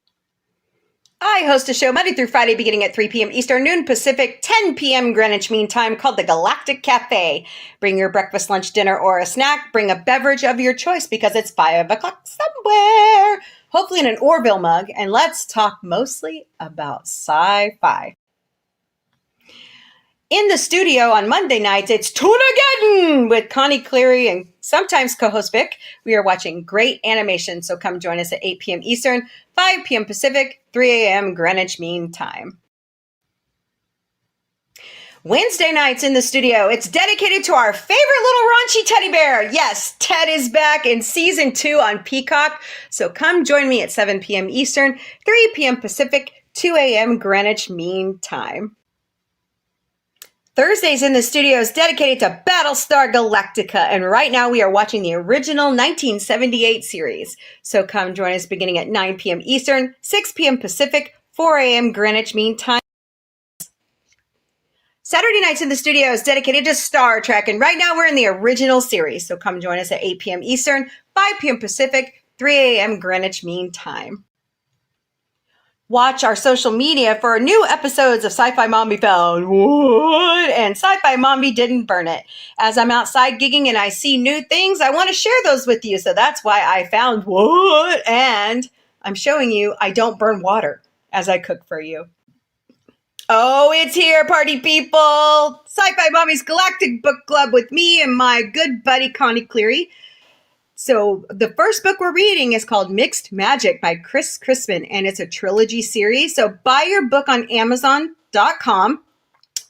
I host a show Monday through Friday beginning at 3 p.m. Eastern, noon Pacific, 10 p.m. Greenwich Mean Time called the Galactic Cafe. Bring your breakfast, lunch, dinner, or a snack. Bring a beverage of your choice because it's 5 o'clock somewhere. Hopefully in an Orville mug. And let's talk mostly about sci-fi. In the studio on Monday nights, it's Tuna-geddon with Connie Cleary and sometimes co-host Vic. We are watching great animation, so come join us at 8 p.m. Eastern, 5 p.m. Pacific, 3 a.m. Greenwich Mean Time. Wednesday nights in the studio, it's dedicated to our favorite little raunchy teddy bear. Yes, Ted is back in season 2 on Peacock, so come join me at 7 p.m. Eastern, 3 p.m. Pacific, 2 a.m. Greenwich Mean Time. Thursdays in the studio is dedicated to Battlestar Galactica, and right now we are watching the original 1978 series. So come join us beginning at 9 p.m. Eastern, 6 p.m. Pacific, 4 a.m. Greenwich Mean Time. Saturday nights in the studio is dedicated to Star Trek, and right now we're in the original series. So come join us at 8 p.m. Eastern, 5 p.m. Pacific, 3 a.m. Greenwich Mean Time. Watch our social media for new episodes of Sci-Fi Mombie Found Wood and Sci-Fi Mombie Didn't Burn It. As I'm outside gigging and I see new things, I want to share those with you. So that's why I found wood and I'm showing you I don't burn water as I cook for you. Oh, it's here, party people. Sci-Fi Mombie's Galactic Book Club with me and my good buddy Connie Cleary. So the first book we're reading is called Mixed Magic by Chris Crispin, and it's a trilogy series. So buy your book on Amazon.com,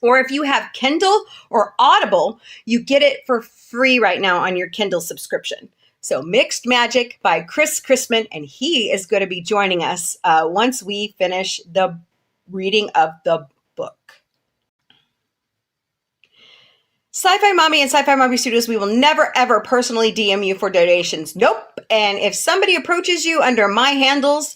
or if you have Kindle or Audible, you get it for free right now on your Kindle subscription. So Mixed Magic by Chris Crispin, and he is going to be joining us once we finish the reading of the book. Sci-Fi Mombie and Sci-Fi Mombie Studios, we will never, ever personally DM you for donations. Nope. And if somebody approaches you under my handles,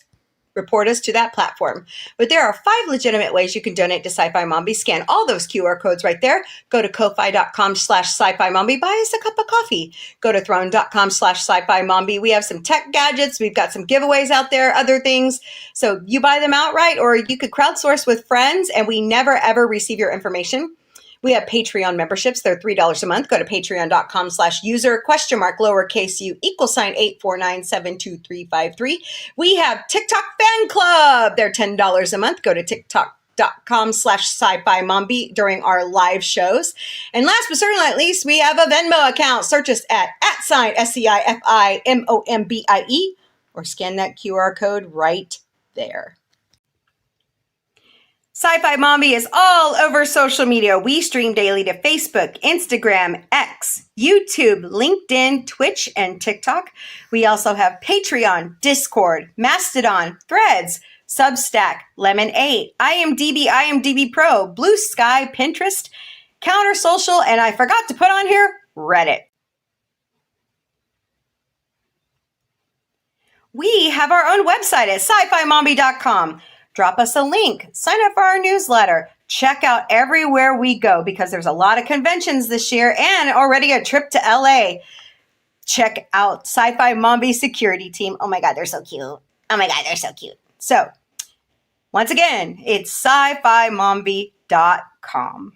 report us to that platform. But there are 5 legitimate ways you can donate to Sci-Fi Mombie. Scan all those QR codes right there. Go to ko-fi.com/Sci-Fi Mombie. Buy us a cup of coffee. Go to throne.com/Sci-Fi Mombie. We have some tech gadgets. We've got some giveaways out there, other things. So you buy them outright, or you could crowdsource with friends, and we never, ever receive your information. We have Patreon memberships. They're $3 a month. Go to patreon.com/user *lowercase u =849723353. We have TikTok Fan Club. They're $10 a month. Go to tiktok.com/Sci-Fi Mombie during our live shows. And last but certainly not least, we have a Venmo account. Search us at @SciFiMombie or scan that QR code right there. Sci-Fi Mombie is all over social media. We stream daily to Facebook, Instagram, X, YouTube, LinkedIn, Twitch, and TikTok. We also have Patreon, Discord, Mastodon, Threads, Substack, Lemon8, IMDb Pro, Blue Sky, Pinterest, Counter Social, and I forgot to put on here, Reddit. We have our own website at sci-fi-mombie.com. Drop us a link, sign up for our newsletter, check out everywhere we go because there's a lot of conventions this year and already a trip to LA. Check out Sci-Fi Mombie security team. Oh my God, they're so cute. Oh my God, they're so cute. So Once again, it's sci-fi-mombie.com.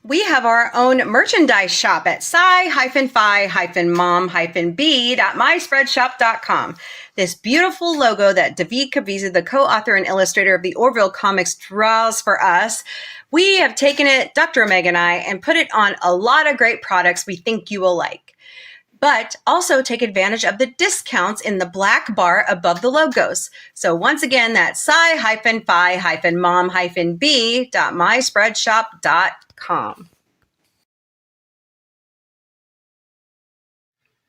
We have our own merchandise shop at sci-fi-mom-b.myspreadshop.com. This beautiful logo that David Caviezel, the co-author and illustrator of the Orville comics, draws for us. We have taken it, Dr. Omega and I, and put it on a lot of great products we think you will like. But also take advantage of the discounts in the black bar above the logos. So once again, that's sci-fi-mom-b.myspreadshop.com.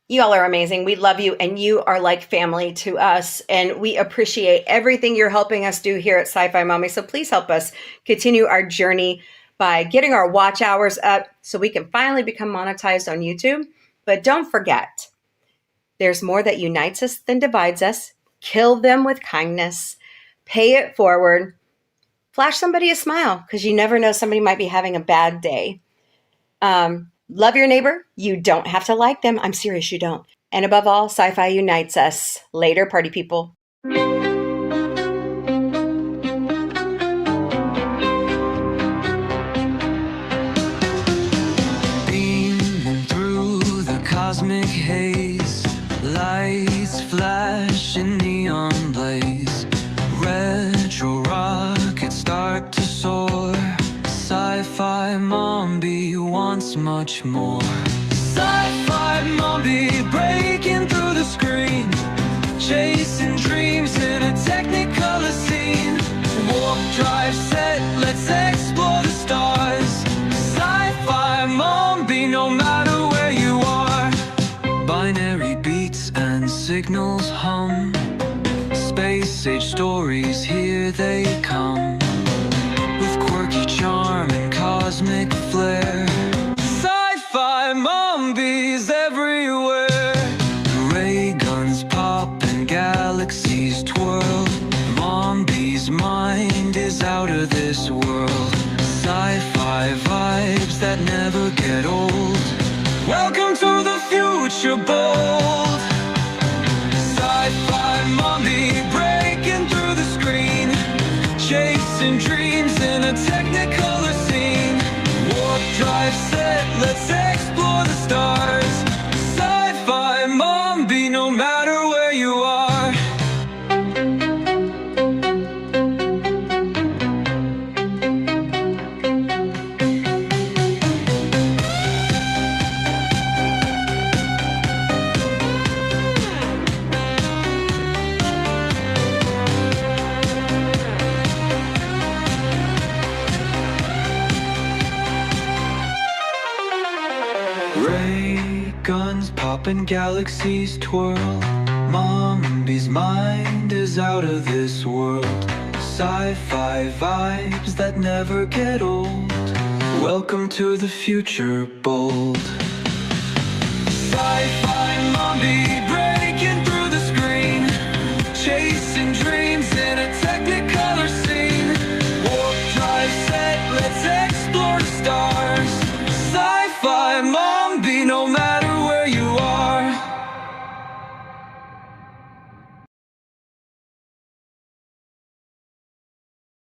You all are amazing. We love you, and you are like family to us, and we appreciate everything you're helping us do here at Sci-Fi Mommy. So please help us continue our journey by getting our watch hours up so we can finally become monetized on YouTube. But don't forget, there's more that unites us than divides us. Kill them with kindness. Pay it forward. Flash somebody a smile, because you never know, somebody might be having a bad day. Love your neighbor. You don't have to like them. I'm serious, you don't. And above all, sci-fi unites us. Later, party people. Beaming through the cosmic haze, lights flash in neon blaze, retro rockets start to soar. Sci-fi Mombie wants much more. Sci-fi Mombie breaking through the screen, chasing dreams in a technicolor scene. Warp drive set, let's explore the stars. Sci-fi Mombie, no matter where you are. Binary beats and signals hum, space age stories, here they come. Charm and cosmic flair, sci-fi Mombies everywhere. Ray guns pop and galaxies twirl. Mombie's mind is out of this world. Sci-fi vibes that never get old. Welcome to the future, bold. Sci-fi Mombie breaking through the screen, chasing dreams in a technicolor scene. Warp drive set, let's explore the stars. Sci-fi Mombie, no matter where you are. Ray guns pop and galaxies twirl. Mombie's mind is out of this world. Sci-fi vibes that never get old. Welcome to the future, bold. Sci-fi Mombie.